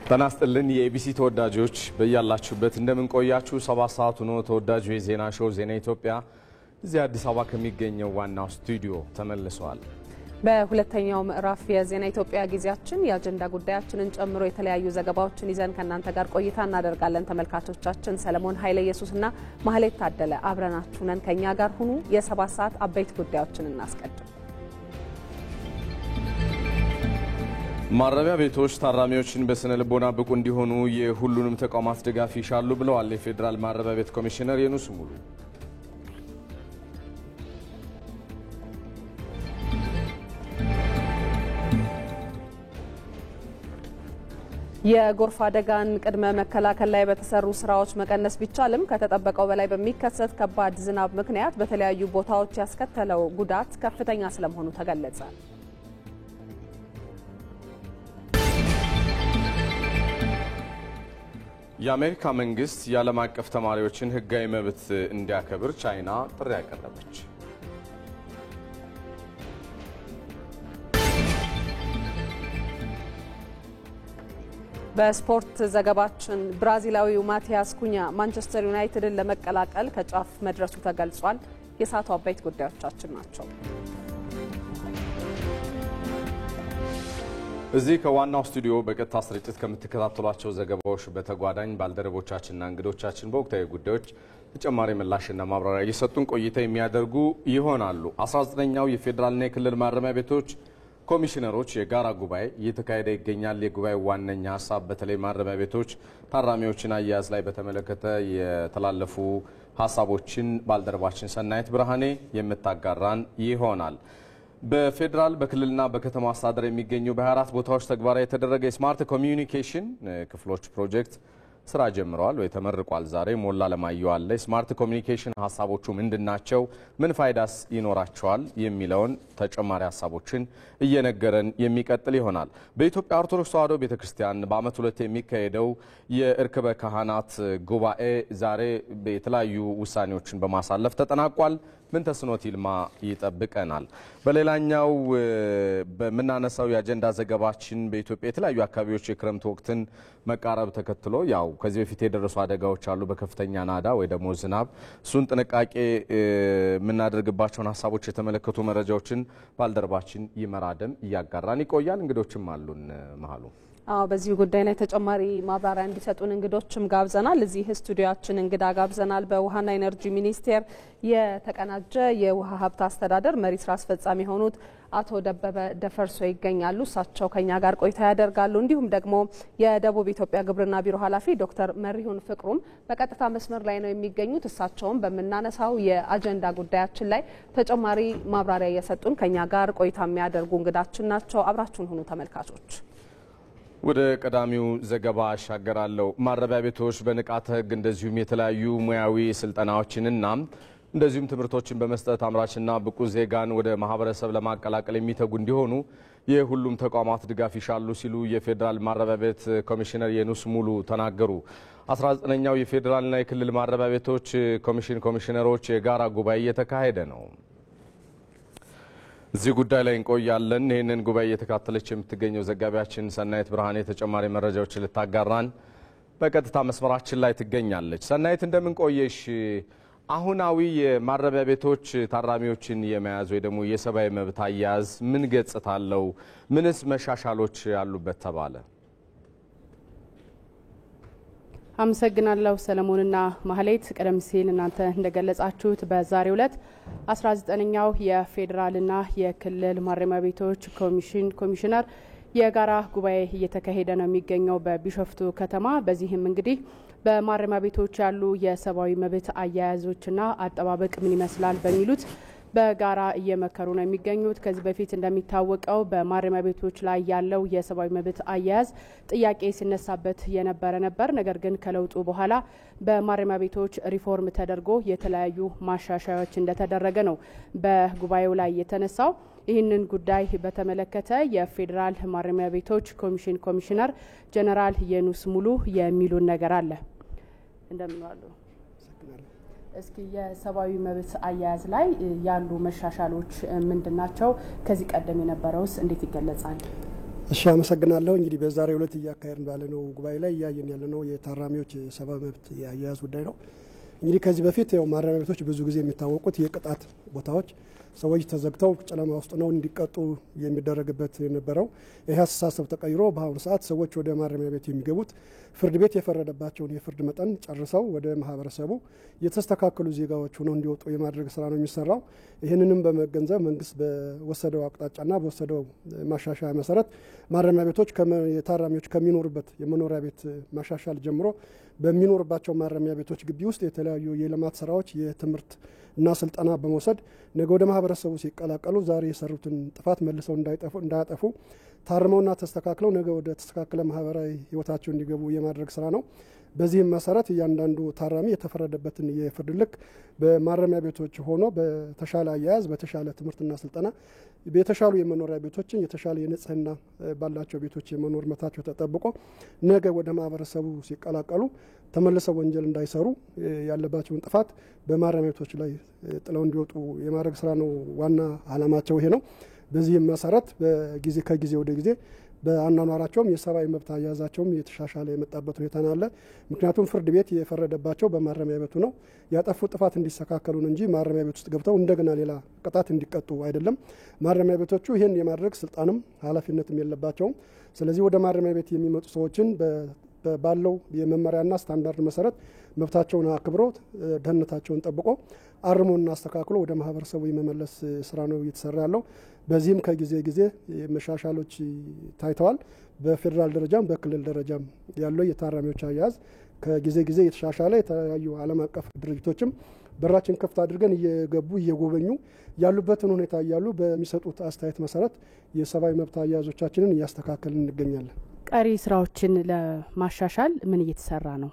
ተናስተልን የኤቢሲ ተወዳጆች በያላችሁበት እንደምን ቆያችሁ 7 ሰዓት ሆኖ ተወዳጁ የዜና ሾው ዜና ኢትዮጵያ እዚህ አዲስ አበባ ከሚገኘው ዋናው ስቱዲዮ ተመልሷል። በሁለተኛው ምዕራፍ የዜና ኢትዮጵያ ጊዜያችን የአጀንዳ ጉዳያችንን ጨምሮ የተለያዩ ዘገባዎችን ይዘን ከናንተ ጋር ቆይታ እናደርጋለን። ተመልካቾቻችን ሰለሞን ኃይለ ኢየሱስና ማህሌት ታደለ አብረናችሁ ነን። ከኛ ጋር ሁኑ። የ7 ሰዓት አበይት ጉዳዮችን እናስቀድም። ማረሚያ ቤቶች ታራሚዎችን በስነ ልቦና ብቁ እንዲሆኑ የሁሉንም ተቋማት ድጋፍ ይሻሉ ብለዋል የፌዴራል ማረሚያ ቤት ኮሚሽነር የኑስ ሙሉ። የጎርፍ አደጋን ቅድመ መከላከል ላይ በተሰሩ ስራዎች መቀነስ ቢቻልም ከተጠበቀው በላይ በሚከሰት ከባድ ዝናብ ምክንያት በተለያዩ ቦታዎች ያስከተለው ጉዳት ከፍተኛ ስለመሆኑ ተገለጸ። የአሜሪካ መንግስት የዓለም አቀፍ ተማሪዎችን ህጋዊ መብት እንዲያከብር ቻይና ጥሪ ያቀረበች። በስፖርት ዘገባችን ብራዚላዊው ማቲያስ ኩኛ ማንቸስተር ዩናይትድን ለመቀላቀል ከጫፍ መድረሱ ተገልጿል። የሳቱ አበይት ጉዳዮቻችን ናቸው። እዚህ ከዋናው ስቱዲዮ በቀጥታ ስርጭት ከምትከታተሏቸው ዘገባዎች በተጓዳኝ ባልደረቦቻችንና እንግዶቻችን በወቅታዊ ጉዳዮች ተጨማሪ ምላሽና ማብራሪያ እየሰጡን ቆይታ የሚያደርጉ ይሆናሉ። 19ኛው የፌዴራልና የክልል ማረሚያ ቤቶች ኮሚሽነሮች የጋራ ጉባኤ እየተካሄደ ይገኛል። የጉባኤው ዋነኛ ሀሳብ በተለይ ማረሚያ ቤቶች ታራሚዎችን አያያዝ ላይ በተመለከተ የተላለፉ ሀሳቦችን ባልደረባችን ሰናይት ብርሃኔ የምታጋራን ይሆናል። በፌዴራል በክልልና በከተማ አስተዳደር የሚገኙ በ24 ቦታዎች ተግባራዊ የተደረገ የስማርት ኮሚዩኒኬሽን ክፍሎች ፕሮጀክት ስራ ጀምረዋል ወይ ተመርቋል። ዛሬ ሞላ ለማየው አለ። ስማርት ኮሚዩኒኬሽን ሀሳቦቹ ምንድናቸው፣ ምን ፋይዳስ ይኖራቸዋል የሚለውን ተጨማሪ ሀሳቦችን እየነገረን የሚቀጥል ይሆናል። በኢትዮጵያ ኦርቶዶክስ ተዋሕዶ ቤተክርስቲያን በአመት 2 የሚካሄደው የእርክበ ካህናት ጉባኤ ዛሬ የተለያዩ ውሳኔዎችን በማሳለፍ ተጠናቋል። ምን ተስኖት ይልማ ይጠብቀናል። በሌላኛው በመናነሳው የአጀንዳ ዘገባችን በኢትዮጵያ የተለያዩ አካባቢዎች የክረምት ወቅትን መቃረብ ተከትሎ ያው ከዚህ በፊት የደረሱ አደጋዎች አሉ በከፍተኛ ናዳ ወይ ደግሞ ዝናብ። እሱን ጥንቃቄ የምናደርግባቸውን ሀሳቦች የተመለከቱ መረጃዎችን ባልደረባችን ይመራደም እያጋራን ይቆያል። እንግዶችም አሉን መሀሉ። በዚህ ጉዳይ ላይ ተጨማሪ ማብራሪያ እንዲሰጡን እንግዶችም ጋብዘናል። እዚህ ስቱዲዮአችን እንግዳ ጋብዘናል። በውሃና ኢነርጂ ሚኒስቴር የተቀናጀ የውሃ ሀብት አስተዳደር መሪ ስራ አስፈጻሚ የሆኑት አቶ ደበበ ደፈርሶ ይገኛሉ። እሳቸው ከኛ ጋር ቆይታ ያደርጋሉ። እንዲሁም ደግሞ የደቡብ ኢትዮጵያ ግብርና ቢሮ ኃላፊ ዶክተር መሪሁን ፍቅሩም በቀጥታ መስመር ላይ ነው የሚገኙት። እሳቸውም በመናነሳው የአጀንዳ ጉዳያችን ላይ ተጨማሪ ማብራሪያ እየሰጡን ከኛ ጋር ቆይታ የሚያደርጉ እንግዳችን ናቸው። አብራችሁን ሁኑ ተመልካቾች። ወደ ቀዳሚው ዘገባ አሻገራለሁ። ማረሚያ ቤቶች በንቃተ ህግ እንደዚሁም የተለያዩ ሙያዊ ስልጠናዎችንና እንደዚሁም ትምህርቶችን በመስጠት አምራችና ብቁ ዜጋን ወደ ማህበረሰብ ለማቀላቀል የሚተጉ እንዲሆኑ የሁሉም ተቋማት ድጋፍ ይሻሉ ሲሉ የፌዴራል ማረሚያ ቤት ኮሚሽነር የኑስ ሙሉ ተናገሩ። 19ኛው የፌዴራልና የክልል ማረሚያ ቤቶች ኮሚሽነሮች የጋራ ጉባኤ እየተካሄደ ነው። እዚህ ጉዳይ ላይ እንቆያለን። ይህንን ጉባኤ እየተካተለች የምትገኘው ዘጋቢያችን ሰናይት ብርሃኔ ተጨማሪ መረጃዎችን ልታጋራን በቀጥታ መስመራችን ላይ ትገኛለች። ሰናይት እንደምን ቆየሽ? አሁናዊ የማረሚያ ቤቶች ታራሚዎችን የመያዝ ወይ ደግሞ የሰብአዊ መብት አያያዝ ምን ገጽታ አለው? ምንስ መሻሻሎች ያሉበት ተባለ? አመሰግናለሁ ሰለሞንና ማህሌት። ቀደም ሲል እናንተ እንደገለጻችሁት በዛሬው ዕለት 19ኛው የፌዴራልና የክልል ማረሚያ ቤቶች ኮሚሽነር የጋራ ጉባኤ እየተካሄደ ነው የሚገኘው በቢሾፍቱ ከተማ። በዚህም እንግዲህ በማረሚያ ቤቶች ያሉ የሰብአዊ መብት አያያዞችና አጠባበቅ ምን ይመስላል በሚሉት በጋራ እየመከሩ ነው የሚገኙት። ከዚህ በፊት እንደሚታወቀው በማረሚያ ቤቶች ላይ ያለው የሰብአዊ መብት አያያዝ ጥያቄ ሲነሳበት የነበረ ነበር። ነገር ግን ከለውጡ በኋላ በማረሚያ ቤቶች ሪፎርም ተደርጎ የተለያዩ ማሻሻያዎች እንደተደረገ ነው በጉባኤው ላይ የተነሳው። ይህንን ጉዳይ በተመለከተ የፌዴራል ማረሚያ ቤቶች ኮሚሽነር ጀነራል የኑስ ሙሉ የሚሉን ነገር አለ። እንደምን ዋሉ? እስኪ የሰብአዊ መብት አያያዝ ላይ ያሉ መሻሻሎች ምንድናቸው? ከዚህ ቀደም የነበረውስ እንዴት ይገለጻል? እሺ አመሰግናለሁ። እንግዲህ በዛሬው ዕለት እያካሄድን ባለነው ጉባኤ ላይ እያየን ያለነው የታራሚዎች ሰብአዊ መብት የአያያዝ ጉዳይ ነው። እንግዲህ ከዚህ በፊት ያው ማረሚያ ቤቶች ብዙ ጊዜ የሚታወቁት የቅጣት ቦታዎች ሰዎች ተዘግተው ጨለማ ውስጥ ነው እንዲቀጡ የሚደረግበት የነበረው ይህ አስተሳሰብ ተቀይሮ በአሁኑ ሰዓት ሰዎች ወደ ማረሚያ ቤት የሚገቡት ፍርድ ቤት የፈረደባቸውን የፍርድ መጠን ጨርሰው ወደ ማህበረሰቡ የተስተካከሉ ዜጋዎች ሆነው እንዲወጡ የማድረግ ስራ ነው የሚሰራው። ይህንንም በመገንዘብ መንግስት በወሰደው አቅጣጫና በወሰደው ማሻሻያ መሰረት ማረሚያ ቤቶች የታራሚዎች ከሚኖሩበት የመኖሪያ ቤት ማሻሻል ጀምሮ በሚኖርባቸው ማረሚያ ቤቶች ግቢ ውስጥ የተለያዩ የልማት ስራዎች የትምህርት እና ስልጠና በመውሰድ ነገ ወደ ማህበረሰቡ ሲቀላቀሉ ዛሬ የሰሩትን ጥፋት መልሰው እንዳያጠፉ ታርመውና ተስተካክለው ነገ ወደ ተስተካከለ ማህበራዊ ህይወታቸው እንዲገቡ የማድረግ ስራ ነው። በዚህም መሰረት እያንዳንዱ ታራሚ የተፈረደበትን የፍርድ ልክ በማረሚያ ቤቶች ሆኖ በተሻለ አያያዝ በተሻለ ትምህርትና ስልጠና የተሻሉ የመኖሪያ ቤቶችን የተሻለ የንጽህና ባላቸው ቤቶች የመኖር መብታቸው ተጠብቆ ነገ ወደ ማህበረሰቡ ሲቀላቀሉ ተመልሰው ወንጀል እንዳይሰሩ ያለባቸውን ጥፋት በማረሚያ ቤቶች ላይ ጥለው እንዲወጡ የማድረግ ስራ ነው ዋና አላማቸው ይሄ ነው። በዚህም መሰረት በጊዜ ከጊዜ ወደ ጊዜ በአኗኗራቸውም የሰብአዊ መብት አያያዛቸውም የተሻሻለ የመጣበት ሁኔታ አለ። ምክንያቱም ፍርድ ቤት የፈረደባቸው በማረሚያ ቤቱ ነው። ያጠፉ ጥፋት እንዲስተካከሉ እንጂ ማረሚያ ቤት ውስጥ ገብተው እንደገና ሌላ ቅጣት እንዲቀጡ አይደለም። ማረሚያ ቤቶቹ ይህን የማድረግ ስልጣንም ኃላፊነትም የለባቸውም። ስለዚህ ወደ ማረሚያ ቤት የሚመጡ ሰዎችን ባለው የመመሪያና ስታንዳርድ መሰረት መብታቸውን አክብሮ ደህንነታቸውን ጠብቆ አርሞና አስተካክሎ ወደ ማህበረሰቡ የመመለስ ስራ ነው እየተሰራ ያለው። በዚህም ከጊዜ ጊዜ መሻሻሎች ታይተዋል። በፌዴራል ደረጃም በክልል ደረጃም ያለው የታራሚዎች አያያዝ ከጊዜ ጊዜ የተሻሻለ የተለያዩ ዓለም አቀፍ ድርጅቶችም በራችን ከፍት አድርገን እየገቡ እየጎበኙ ያሉበትን ሁኔታ እያሉ በሚሰጡት አስተያየት መሰረት የሰብአዊ መብት አያያዞቻችንን እያስተካከልን እንገኛለን። ቀሪ ስራዎችን ለማሻሻል ምን እየተሰራ ነው?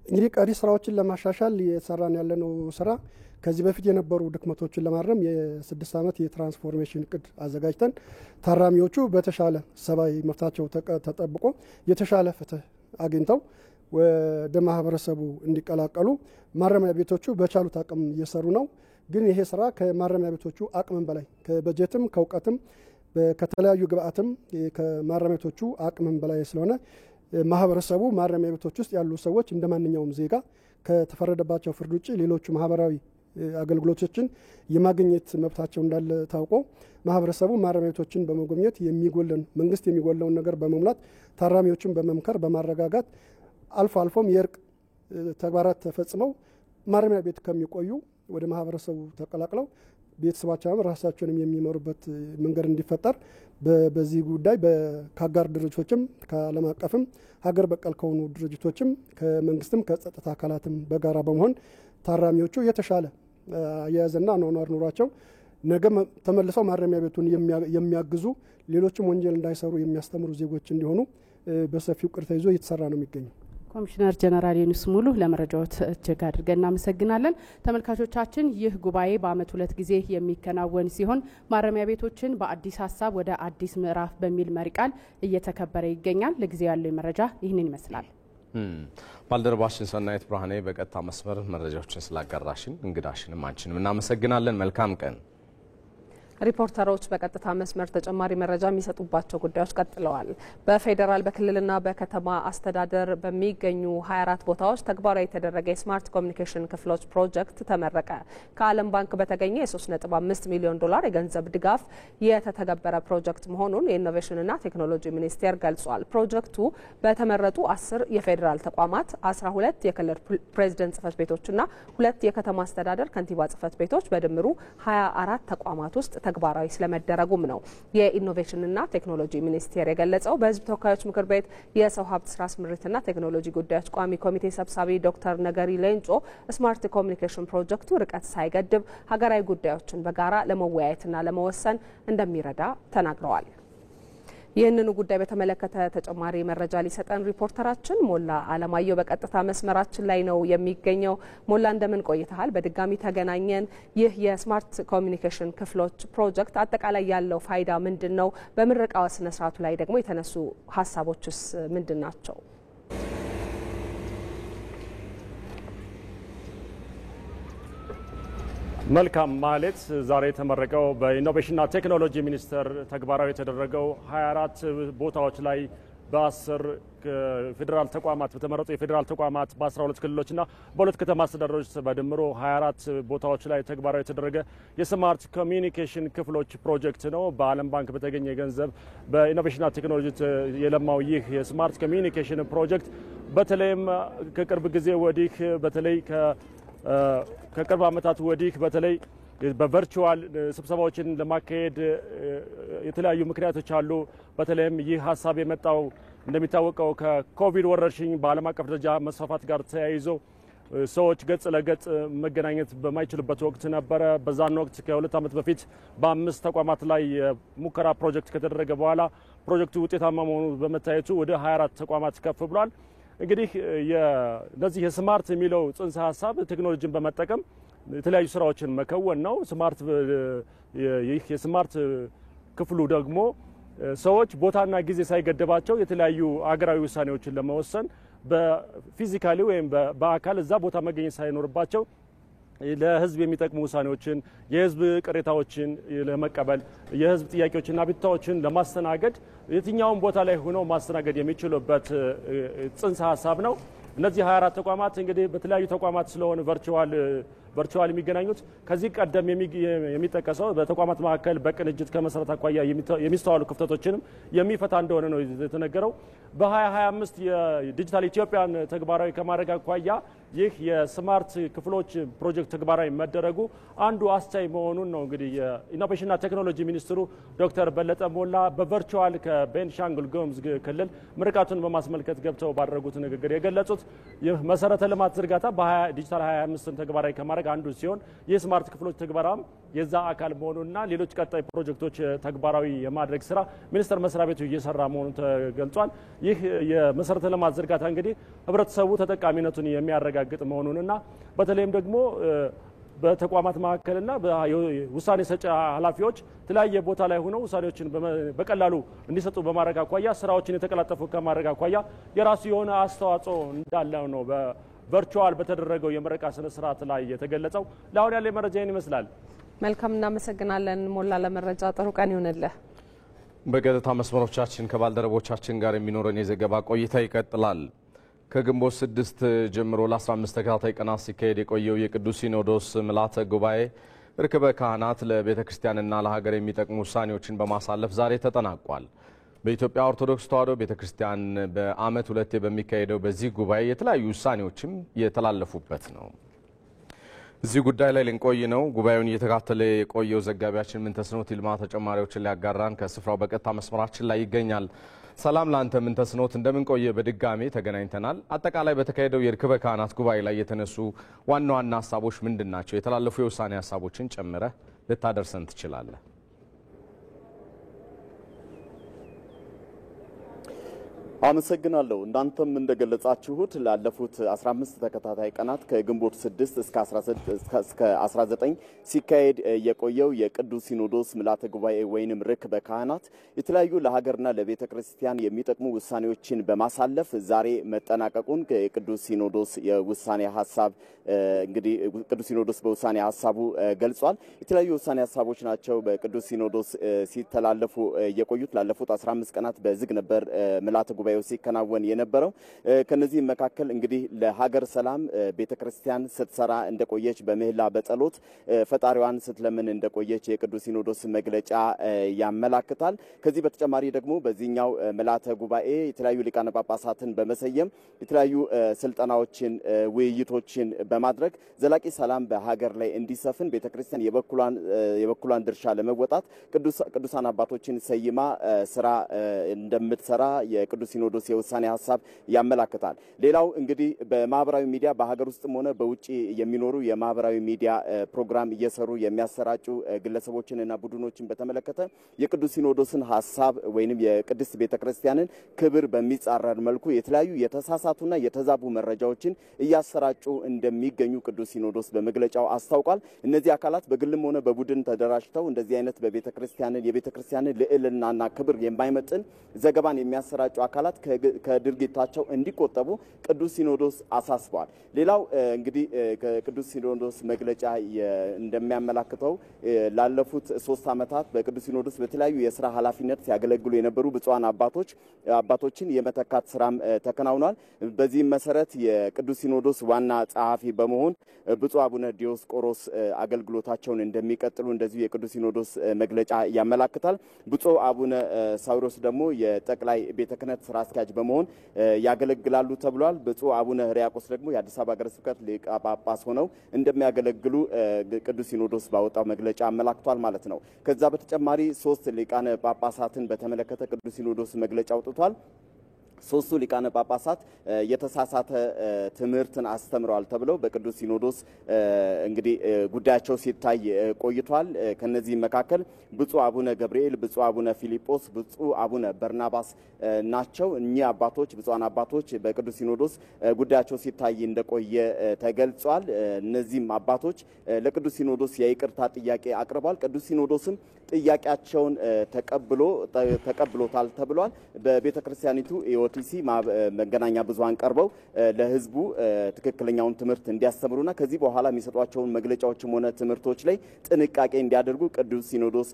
እንግዲህ ቀሪ ስራዎችን ለማሻሻል እየተሰራን ያለነው ስራ ከዚህ በፊት የነበሩ ድክመቶችን ለማረም የ6 ዓመት የትራንስፎርሜሽን እቅድ አዘጋጅተን ታራሚዎቹ በተሻለ ሰብአዊ መብታቸው ተጠብቆ የተሻለ ፍትህ አግኝተው ወደ ማህበረሰቡ እንዲቀላቀሉ ማረሚያ ቤቶቹ በቻሉት አቅም እየሰሩ ነው። ግን ይሄ ስራ ከማረሚያ ቤቶቹ አቅምም በላይ ከበጀትም ከእውቀትም ከተለያዩ ግብአትም ከማረሚያ ቤቶቹ አቅምም በላይ ስለሆነ ማህበረሰቡ ማረሚያ ቤቶች ውስጥ ያሉ ሰዎች እንደ ማንኛውም ዜጋ ከተፈረደባቸው ፍርድ ውጭ ሌሎቹ ማህበራዊ አገልግሎቶችን የማግኘት መብታቸው እንዳለ ታውቆ ማህበረሰቡ ማረሚያ ቤቶችን በመጎብኘት የሚጎለን መንግስት የሚጎለውን ነገር በመሙላት ታራሚዎችን በመምከር በማረጋጋት አልፎ አልፎም የእርቅ ተግባራት ተፈጽመው ማረሚያ ቤት ከሚቆዩ ወደ ማህበረሰቡ ተቀላቅለው ቤተሰባቸውም ራሳቸውንም የሚመሩበት መንገድ እንዲፈጠር በዚህ ጉዳይ ከአጋር ድርጅቶችም ከዓለም አቀፍም ሀገር በቀል ከሆኑ ድርጅቶችም ከመንግስትም ከጸጥታ አካላትም በጋራ በመሆን ታራሚዎቹ የተሻለ አያያዝና አኗኗር ኑሯቸው ነገ ተመልሰው ማረሚያ ቤቱን የሚያግዙ ሌሎችም ወንጀል እንዳይሰሩ የሚያስተምሩ ዜጎች እንዲሆኑ በሰፊው ቅር ተይዞ እየተሰራ ነው የሚገኘው። ኮሚሽነር ጀነራል ዩኑስ ሙሉ ለመረጃዎት እጅግ አድርገን እናመሰግናለን። ተመልካቾቻችን ይህ ጉባኤ በአመት 2 ጊዜ የሚከናወን ሲሆን ማረሚያ ቤቶችን በአዲስ ሀሳብ ወደ አዲስ ምዕራፍ በሚል መሪ ቃል እየተከበረ ይገኛል። ለጊዜው ያለው መረጃ ይህንን ይመስላል። ባልደረባችን ሰናይት ብርሃኔ በቀጥታ መስመር መረጃዎችን ስላጋራሽን እንግዳሽንም አንቺንም እናመሰግናለን። መልካም ቀን። ሪፖርተሮች በቀጥታ መስመር ተጨማሪ መረጃ የሚሰጡባቸው ጉዳዮች ቀጥለዋል። በፌዴራል በክልልና በከተማ አስተዳደር በሚገኙ 24 ቦታዎች ተግባራዊ የተደረገ የስማርት ኮሚኒኬሽን ክፍሎች ፕሮጀክት ተመረቀ። ከዓለም ባንክ በተገኘ የ3.5 ሚሊዮን ዶላር የገንዘብ ድጋፍ የተተገበረ ፕሮጀክት መሆኑን የኢኖቬሽንና ቴክኖሎጂ ሚኒስቴር ገልጿል። ፕሮጀክቱ በተመረጡ 10 የፌዴራል ተቋማት፣ 12 የክልል ፕሬዝደንት ጽህፈት ቤቶችና 2 የከተማ አስተዳደር ከንቲባ ጽህፈት ቤቶች በድምሩ 24 ተቋማት ውስጥ ተግባራዊ ስለመደረጉም ነው የኢኖቬሽንና ቴክኖሎጂ ሚኒስቴር የገለጸው። በህዝብ ተወካዮች ምክር ቤት የሰው ሀብት ስራ ስምሪትና ቴክኖሎጂ ጉዳዮች ቋሚ ኮሚቴ ሰብሳቢ ዶክተር ነገሪ ሌንጮ ስማርት ኮሚኒኬሽን ፕሮጀክቱ ርቀት ሳይገድብ ሀገራዊ ጉዳዮችን በጋራ ለመወያየትና ለመወሰን እንደሚረዳ ተናግረዋል። ይህንኑ ጉዳይ በተመለከተ ተጨማሪ መረጃ ሊሰጠን ሪፖርተራችን ሞላ አለማየሁ በቀጥታ መስመራችን ላይ ነው የሚገኘው። ሞላ እንደምን ቆይተሃል? በድጋሚ ተገናኘን። ይህ የስማርት ኮሚኒኬሽን ክፍሎች ፕሮጀክት አጠቃላይ ያለው ፋይዳ ምንድን ነው? በምረቃው ስነ ስርዓቱ ላይ ደግሞ የተነሱ ሀሳቦችስ ምንድን ናቸው? መልካም ማለት ዛሬ የተመረቀው በኢኖቬሽንና ቴክኖሎጂ ሚኒስቴር ተግባራዊ የተደረገው 24 ቦታዎች ላይ በ10 ፌደራል ተቋማት በተመረጡ የፌደራል ተቋማት በ12 ክልሎችና በሁለት ከተማ አስተዳደሮች በድምሮ 24 ቦታዎች ላይ ተግባራዊ የተደረገ የስማርት ኮሚኒኬሽን ክፍሎች ፕሮጀክት ነው። በዓለም ባንክ በተገኘ ገንዘብ በኢኖቬሽንና ቴክኖሎጂ የለማው ይህ የስማርት ኮሚኒኬሽን ፕሮጀክት በተለይም ከቅርብ ጊዜ ወዲህ በተለይ ከቅርብ ዓመታት ወዲህ በተለይ በቨርቹዋል ስብሰባዎችን ለማካሄድ የተለያዩ ምክንያቶች አሉ። በተለይም ይህ ሀሳብ የመጣው እንደሚታወቀው ከኮቪድ ወረርሽኝ በዓለም አቀፍ ደረጃ መስፋፋት ጋር ተያይዞ ሰዎች ገጽ ለገጽ መገናኘት በማይችሉበት ወቅት ነበረ። በዛን ወቅት ከ2 ዓመት በፊት በ5 ተቋማት ላይ ሙከራ ፕሮጀክት ከተደረገ በኋላ ፕሮጀክቱ ውጤታማ መሆኑ በመታየቱ ወደ 24 ተቋማት ከፍ ብሏል። እንግዲህ ለዚህ የስማርት የሚለው ጽንሰ ሀሳብ ቴክኖሎጂን በመጠቀም የተለያዩ ስራዎችን መከወን ነው። ይህ የስማርት ክፍሉ ደግሞ ሰዎች ቦታና ጊዜ ሳይገደባቸው የተለያዩ አገራዊ ውሳኔዎችን ለመወሰን በፊዚካሊ ወይም በአካል እዛ ቦታ መገኘት ሳይኖርባቸው ለህዝብ የሚጠቅሙ ውሳኔዎችን የህዝብ ቅሬታዎችን ለመቀበል የህዝብ ጥያቄዎችና አቤቱታዎችን ለማስተናገድ የትኛውን ቦታ ላይ ሆነው ማስተናገድ የሚችሉበት ጽንሰ ሀሳብ ነው። እነዚህ 24 ተቋማት እንግዲህ በተለያዩ ተቋማት ስለሆነ ቨርቹዋል የሚገናኙት ከዚህ ቀደም የሚጠቀሰው በተቋማት መካከል በቅንጅት ከመሰረት አኳያ የሚስተዋሉ ክፍተቶችንም የሚፈታ እንደሆነ ነው የተነገረው። በ2025 የዲጂታል ኢትዮጵያን ተግባራዊ ከማድረግ አኳያ ይህ የስማርት ክፍሎች ፕሮጀክት ተግባራዊ መደረጉ አንዱ አስቻይ መሆኑን ነው እንግዲህ የኢኖቬሽንና ቴክኖሎጂ ሚኒስትሩ ዶክተር በለጠ ሞላ በቨርቹዋል ከቤንሻንጉል ጉሙዝ ክልል ምርቃቱን በማስመልከት ገብተው ባደረጉት ንግግር የገለጹት። ይህ መሰረተ ልማት ዝርጋታ በዲጂታል 25 ተግባራዊ ከማድረግ አንዱ ሲሆን የስማርት ክፍሎች ተግባራም የዛ አካል መሆኑና ሌሎች ቀጣይ ፕሮጀክቶች ተግባራዊ የማድረግ ስራ ሚኒስቴር መስሪያ ቤቱ እየሰራ መሆኑን ተገልጿል። ይህ የመሰረተ ልማት ዝርጋታ እንግዲህ ህብረተሰቡ ተጠቃሚነቱን የሚያረጋግጥ መሆኑንና በተለይም ደግሞ በተቋማት መካከልና በውሳኔ ሰጪ ኃላፊዎች የተለያየ ቦታ ላይ ሆነው ውሳኔዎችን በቀላሉ እንዲሰጡ በማድረግ አኳያ ስራዎችን የተቀላጠፉ ከማድረግ አኳያ የራሱ የሆነ አስተዋጽኦ እንዳለው ነው በቨርቹዋል በተደረገው የምረቃ ስነ ስርዓት ላይ የተገለጸው። ለአሁን ያለ መረጃ ይህን ይመስላል። መልካም እናመሰግናለን ሞላ ለመረጃ ጥሩ ቀን ይሁንልህ። በቀጥታ መስመሮቻችን ከባልደረቦቻችን ጋር የሚኖረን የዘገባ ቆይታ ይቀጥላል። ከግንቦት 6 ጀምሮ ለ15 ተከታታይ ቀናት ሲካሄድ የቆየው የቅዱስ ሲኖዶስ ምልዓተ ጉባኤ ርክበ ካህናት ለቤተ ክርስቲያንና ለሀገር የሚጠቅሙ ውሳኔዎችን በማሳለፍ ዛሬ ተጠናቋል። በኢትዮጵያ ኦርቶዶክስ ተዋሕዶ ቤተ ክርስቲያን በዓመት 2 በሚካሄደው በዚህ ጉባኤ የተለያዩ ውሳኔዎችም የተላለፉበት ነው። እዚህ ጉዳይ ላይ ልንቆይ ነው። ጉባኤውን እየተከታተለ የቆየው ዘጋቢያችን ምንተስኖት ይልማ ተጨማሪዎችን ሊያጋራን ከስፍራው በቀጥታ መስመራችን ላይ ይገኛል። ሰላም ላንተ ምንተስኖት፣ እንደምን ቆየ? በድጋሜ ተገናኝተናል። አጠቃላይ በተካሄደው የርክበ ካህናት ጉባኤ ላይ የተነሱ ዋና ዋና ሀሳቦች ምንድን ናቸው? የተላለፉ የውሳኔ ሀሳቦችን ጨምረህ ልታደርሰን ትችላለህ? አመሰግናለሁ። እናንተም እንደገለጻችሁት ላለፉት 15 ተከታታይ ቀናት ከግንቦት 6 እስከ 19 ሲካሄድ የቆየው የቅዱስ ሲኖዶስ ምልዓተ ጉባኤ ወይንም ርክበ ካህናት የተለያዩ ለሀገርና ለቤተ ክርስቲያን የሚጠቅሙ ውሳኔዎችን በማሳለፍ ዛሬ መጠናቀቁን የቅዱስ ሲኖዶስ የውሳኔ ሀሳብ እንግዲህ ቅዱስ ሲኖዶስ በውሳኔ ሀሳቡ ገልጿል። የተለያዩ ውሳኔ ሀሳቦች ናቸው በቅዱስ ሲኖዶስ ሲተላለፉ የቆዩት። ላለፉት 15 ቀናት በዝግ ነበር ምልዓተ ጉባኤው ሲከናወን የነበረው። ከነዚህ መካከል እንግዲህ ለሀገር ሰላም ቤተክርስቲያን ስትሰራ እንደቆየች በምህላ በጸሎት ፈጣሪዋን ስትለምን እንደቆየች የቅዱስ ሲኖዶስ መግለጫ ያመላክታል። ከዚህ በተጨማሪ ደግሞ በዚህኛው ምልዓተ ጉባኤ የተለያዩ ሊቃነ ጳጳሳትን በመሰየም የተለያዩ ስልጠናዎችን፣ ውይይቶችን በማድረግ ዘላቂ ሰላም በሀገር ላይ እንዲሰፍን ቤተክርስቲያን የበኩሏን ድርሻ ለመወጣት ቅዱሳን አባቶችን ሰይማ ስራ እንደምትሰራ የቅዱስ ሲኖዶስ የውሳኔ ሀሳብ ያመላክታል። ሌላው እንግዲህ በማህበራዊ ሚዲያ በሀገር ውስጥም ሆነ በውጪ የሚኖሩ የማህበራዊ ሚዲያ ፕሮግራም እየሰሩ የሚያሰራጩ ግለሰቦችንና ቡድኖችን በተመለከተ የቅዱስ ሲኖዶስን ሀሳብ ወይንም የቅድስት ቤተክርስቲያንን ክብር በሚጻረር መልኩ የተለያዩ የተሳሳቱና የተዛቡ መረጃዎችን እያሰራጩ እንደሚገኙ ቅዱስ ሲኖዶስ በመግለጫው አስታውቋል። እነዚህ አካላት በግልም ሆነ በቡድን ተደራጅተው እንደዚህ አይነት የቤተክርስቲያንን ልዕልናና ክብር የማይመጥን ዘገባን የሚያሰራጩ አካላት አካላት ከድርጊታቸው እንዲቆጠቡ ቅዱስ ሲኖዶስ አሳስቧል። ሌላው እንግዲህ ከቅዱስ ሲኖዶስ መግለጫ እንደሚያመላክተው ላለፉት 3 ዓመታት በቅዱስ ሲኖዶስ በተለያዩ የሥራ ኃላፊነት ሲያገለግሉ የነበሩ ብፁዓን አባቶችን የመተካት ስራም ተከናውኗል። በዚህም መሰረት የቅዱስ ሲኖዶስ ዋና ጸሐፊ በመሆን ብፁዕ አቡነ ዲዮስቆሮስ አገልግሎታቸውን እንደሚቀጥሉ እንደዚሁ የቅዱስ ሲኖዶስ መግለጫ ያመላክታል። ብፁዕ አቡነ ሳዊሮስ ደግሞ የጠቅላይ ቤተ ክህነት ስራ አስኪያጅ በመሆን ያገለግላሉ ተብሏል። ብፁዕ አቡነ ሕርያቆስ ደግሞ የአዲስ አበባ ሀገረ ስብከት ሊቀ ጳጳስ ሆነው እንደሚያገለግሉ ቅዱስ ሲኖዶስ ባወጣው መግለጫ አመላክቷል ማለት ነው። ከዛ በተጨማሪ 3 ሊቃነ ጳጳሳትን በተመለከተ ቅዱስ ሲኖዶስ መግለጫ አውጥቷል። 3 ሊቃነ ጳጳሳት የተሳሳተ ትምህርትን አስተምረዋል ተብለው በቅዱስ ሲኖዶስ እንግዲህ ጉዳያቸው ሲታይ ቆይቷል። ከነዚህ መካከል ብፁዕ አቡነ ገብርኤል፣ ብፁዕ አቡነ ፊሊጶስ፣ ብፁዕ አቡነ በርናባስ ናቸው። እኚህ አባቶች ብፁዓን አባቶች በቅዱስ ሲኖዶስ ጉዳያቸው ሲታይ እንደቆየ ተገልጿል። እነዚህም አባቶች ለቅዱስ ሲኖዶስ የይቅርታ ጥያቄ አቅርቧል። ቅዱስ ሲኖዶስም ጥያቄያቸውን ተቀብሎታል ተብሏል። በቤተ ክርስቲያኒቱ ኢኦቲሲ መገናኛ ብዙሃን ቀርበው ለሕዝቡ ትክክለኛውን ትምህርት እንዲያስተምሩና ከዚህ በኋላ የሚሰጧቸውን መግለጫዎችም ሆነ ትምህርቶች ላይ ጥንቃቄ እንዲያደርጉ ቅዱስ ሲኖዶስ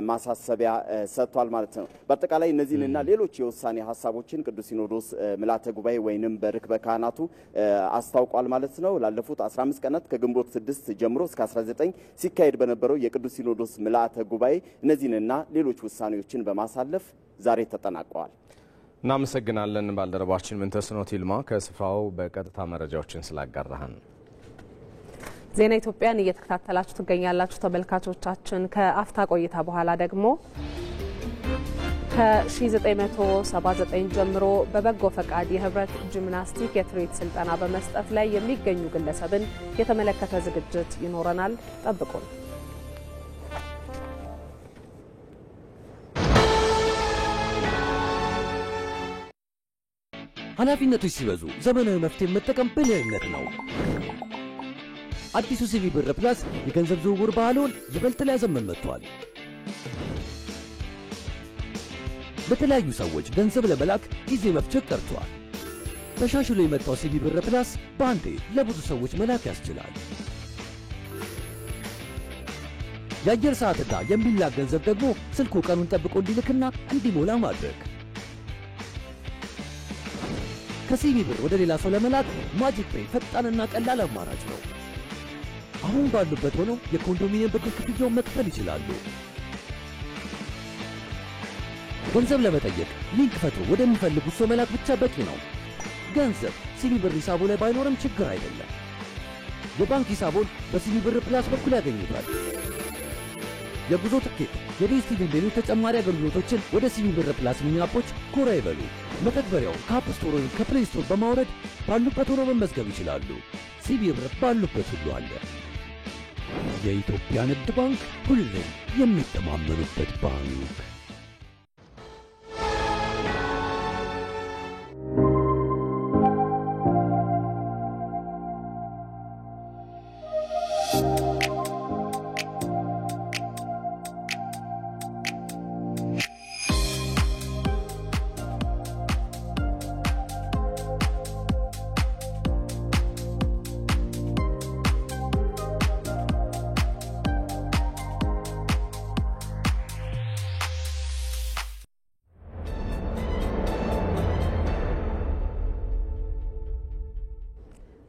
ማሳሰቢያ ሰጥቷል ማለት ነው። በአጠቃላይ እነዚህንና ሌሎች የውሳኔ ሀሳቦችን ቅዱስ ሲኖዶስ ምልዓተ ጉባኤ ወይንም በርክበ ካህናቱ አስታውቋል ማለት ነው። ላለፉት 15 ቀናት ከግንቦት 6 ጀምሮ እስከ 19 ሲካሄድ በነበረው የቅዱስ ሲኖዶስ ምልዓተ ጉባኤ እነዚህንና ሌሎች ውሳኔዎችን በማሳለፍ ዛሬ ተጠናቀዋል። እናመሰግናለን ባልደረባችን ምንተስኖት ይልማ ከስፍራው በቀጥታ መረጃዎችን ስላጋራህን። ዜና ኢትዮጵያን እየተከታተላችሁ ትገኛላችሁ ተመልካቾቻችን። ከአፍታ ቆይታ በኋላ ደግሞ ከ1979 ጀምሮ በበጎ ፈቃድ የህብረት ጂምናስቲክ የትርኢት ስልጠና በመስጠት ላይ የሚገኙ ግለሰብን የተመለከተ ዝግጅት ይኖረናል። ጠብቁን። ኃላፊነቶች ሲበዙ ዘመናዊ መፍትሄ መጠቀም ብልህነት ነው። አዲሱ ሲቢ ብር ፕላስ የገንዘብ ዝውውር ባህሉን ይበልጥ ሊያዘመን መጥቷል። በተለያዩ ሰዎች ገንዘብ ለመላክ ጊዜ መፍጀት ቀርቷል። ተሻሽሎ የመጣው ሲቢ ብር ፕላስ በአንዴ ለብዙ ሰዎች መላክ ያስችላል። የአየር ሰዓትና የሚላክ ገንዘብ ደግሞ ስልኩ ቀኑን ጠብቆ እንዲልክና እንዲሞላ ማድረግ። ከሲቢ ብር ወደ ሌላ ሰው ለመላክ ማጂክ ፔይ ፈጣንና ቀላል አማራጭ ነው። አሁን ባሉበት ሆነው የኮንዶሚኒየም ብድር ክፍያውን መክፈል ይችላሉ። ገንዘብ ለመጠየቅ ሊንክ ፈጥሮ ወደሚፈልጉት ሰው መላክ ብቻ በቂ ነው። ገንዘብ ሲቢ ብር ሂሳቡ ላይ ባይኖርም ችግር አይደለም። የባንክ ሂሳቡን በሲቢ ብር ፕላስ በኩል ያገኙታል። የጉዞ ትኬት፣ የዲኤስቲቪ ሌሎች ተጨማሪ አገልግሎቶችን ወደ ሲቢ ብር ፕላስ ሚኒ አፖች ጎራ ይበሉ። መተግበሪያው ከአፕ ስቶር ወይም ከፕሌይ ስቶር በማውረድ ባሉበት ሆነው መመዝገብ ይችላሉ። ሲቢ ብር ባሉበት ሁሉ አለ። የኢትዮጵያ ንግድ ባንክ ሁሌም የሚተማመኑበት ባንክ።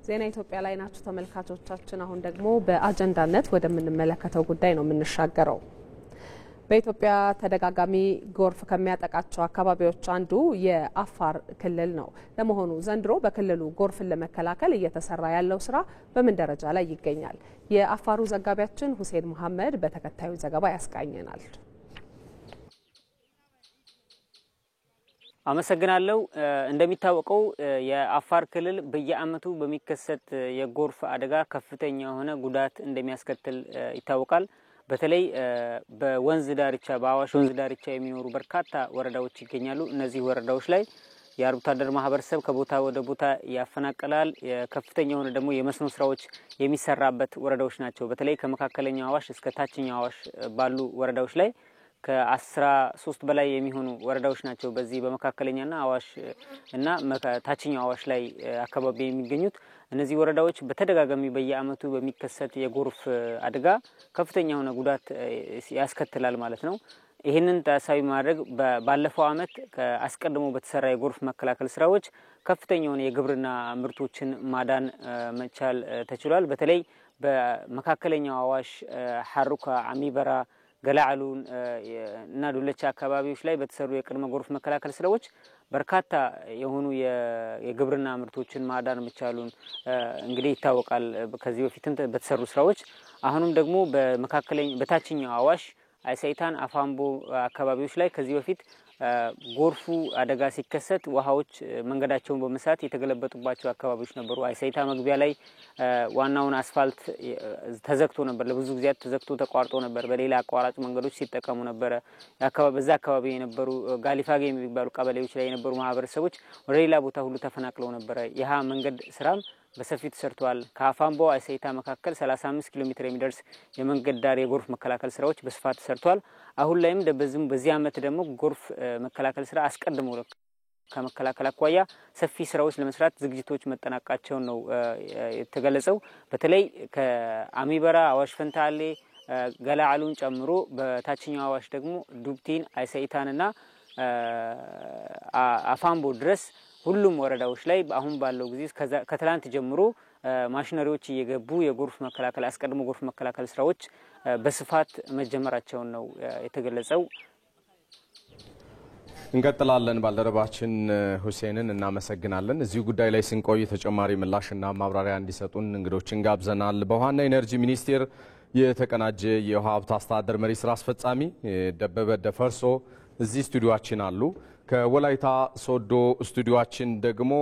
ዜና ኢትዮጵያ ላይ ናችሁ ተመልካቾቻችን። አሁን ደግሞ በአጀንዳነት ወደምንመለከተው ጉዳይ ነው የምንሻገረው። በኢትዮጵያ ተደጋጋሚ ጎርፍ ከሚያጠቃቸው አካባቢዎች አንዱ የአፋር ክልል ነው። ለመሆኑ ዘንድሮ በክልሉ ጎርፍን ለመከላከል እየተሰራ ያለው ስራ በምን ደረጃ ላይ ይገኛል? የአፋሩ ዘጋቢያችን ሁሴን መሐመድ በተከታዩ ዘገባ ያስቃኘናል። አመሰግናለሁ። እንደሚታወቀው የአፋር ክልል በየአመቱ በሚከሰት የጎርፍ አደጋ ከፍተኛ የሆነ ጉዳት እንደሚያስከትል ይታወቃል። በተለይ በወንዝ ዳርቻ በአዋሽ ወንዝ ዳርቻ የሚኖሩ በርካታ ወረዳዎች ይገኛሉ። እነዚህ ወረዳዎች ላይ የአርብቶ አደር ማህበረሰብ ከቦታ ወደ ቦታ ያፈናቅላል። ከፍተኛ የሆነ ደግሞ የመስኖ ስራዎች የሚሰራበት ወረዳዎች ናቸው። በተለይ ከመካከለኛው አዋሽ እስከ ታችኛው አዋሽ ባሉ ወረዳዎች ላይ ከ13 በላይ የሚሆኑ ወረዳዎች ናቸው በዚህ በመካከለኛና አዋሽ እና ታችኛው አዋሽ ላይ አካባቢ የሚገኙት። እነዚህ ወረዳዎች በተደጋጋሚ በየአመቱ በሚከሰት የጎርፍ አደጋ ከፍተኛ የሆነ ጉዳት ያስከትላል ማለት ነው። ይህንን ታሳቢ ማድረግ ባለፈው አመት አስቀድሞ በተሰራ የጎርፍ መከላከል ስራዎች ከፍተኛ የሆነ የግብርና ምርቶችን ማዳን መቻል ተችሏል። በተለይ በመካከለኛው አዋሽ ሐሩካ፣ አሚበራ፣ ገላዓሉን እና ዱለቻ አካባቢዎች ላይ በተሰሩ የቅድመ ጎርፍ መከላከል ስራዎች በርካታ የሆኑ የግብርና ምርቶችን ማዳን መቻሉን እንግዲህ ይታወቃል ከዚህ በፊትም በተሰሩ ስራዎች። አሁንም ደግሞ በታችኛው አዋሽ አይሳይታን፣ አፋምቦ አካባቢዎች ላይ ከዚህ በፊት ጎርፉ አደጋ ሲከሰት ውሃዎች መንገዳቸውን በመሳት የተገለበጡባቸው አካባቢዎች ነበሩ። አይሳይታ መግቢያ ላይ ዋናውን አስፋልት ተዘግቶ ነበር፣ ለብዙ ጊዜያት ተዘግቶ ተቋርጦ ነበር። በሌላ አቋራጭ መንገዶች ሲጠቀሙ ነበር። በዛ አካባቢ የነበሩ ጋሊፋጌ የሚባሉ ቀበሌዎች ላይ የነበሩ ማህበረሰቦች ወደ ሌላ ቦታ ሁሉ ተፈናቅለው ነበር። ይህ መንገድ ስራም በሰፊ ተሰርቷል። ከአፋምቦ አይሳይታ መካከል 35 ኪሎ ሜትር የሚደርስ የመንገድ ዳር የጎርፍ መከላከል ስራዎች በስፋት ተሰርቷል። አሁን ላይም በዚህ አመት ደግሞ ጎርፍ መከላከል ስራ አስቀድሞ ከመከላከል አኳያ ሰፊ ስራዎች ለመስራት ዝግጅቶች መጠናቀቃቸውን ነው የተገለጸው። በተለይ ከአሚበራ፣ አዋሽ ፈንታሌ፣ ገላዓሉን ጨምሮ በታችኛው አዋሽ ደግሞ ዱብቲን፣ አይሳይታንና አፋምቦ ድረስ ሁሉም ወረዳዎች ላይ አሁን ባለው ጊዜ ከትላንት ጀምሮ ማሽነሪዎች እየገቡ የጎርፍ መከላከል አስቀድሞ ጎርፍ መከላከል ስራዎች በስፋት መጀመራቸውን ነው የተገለጸው። እንቀጥላለን። ባልደረባችን ሁሴንን እናመሰግናለን። እዚህ ጉዳይ ላይ ስንቆይ ተጨማሪ ምላሽና ማብራሪያ እንዲሰጡን እንግዶችን ጋብዘናል። በውሃና ኢነርጂ ሚኒስቴር የተቀናጀ የውሃ ሀብት አስተዳደር መሪ ስራ አስፈጻሚ ደበበ ደፈርሶ እዚህ ስቱዲዮአችን አሉ። ከወላይታ ሶዶ ስቱዲዮአችን ደግሞ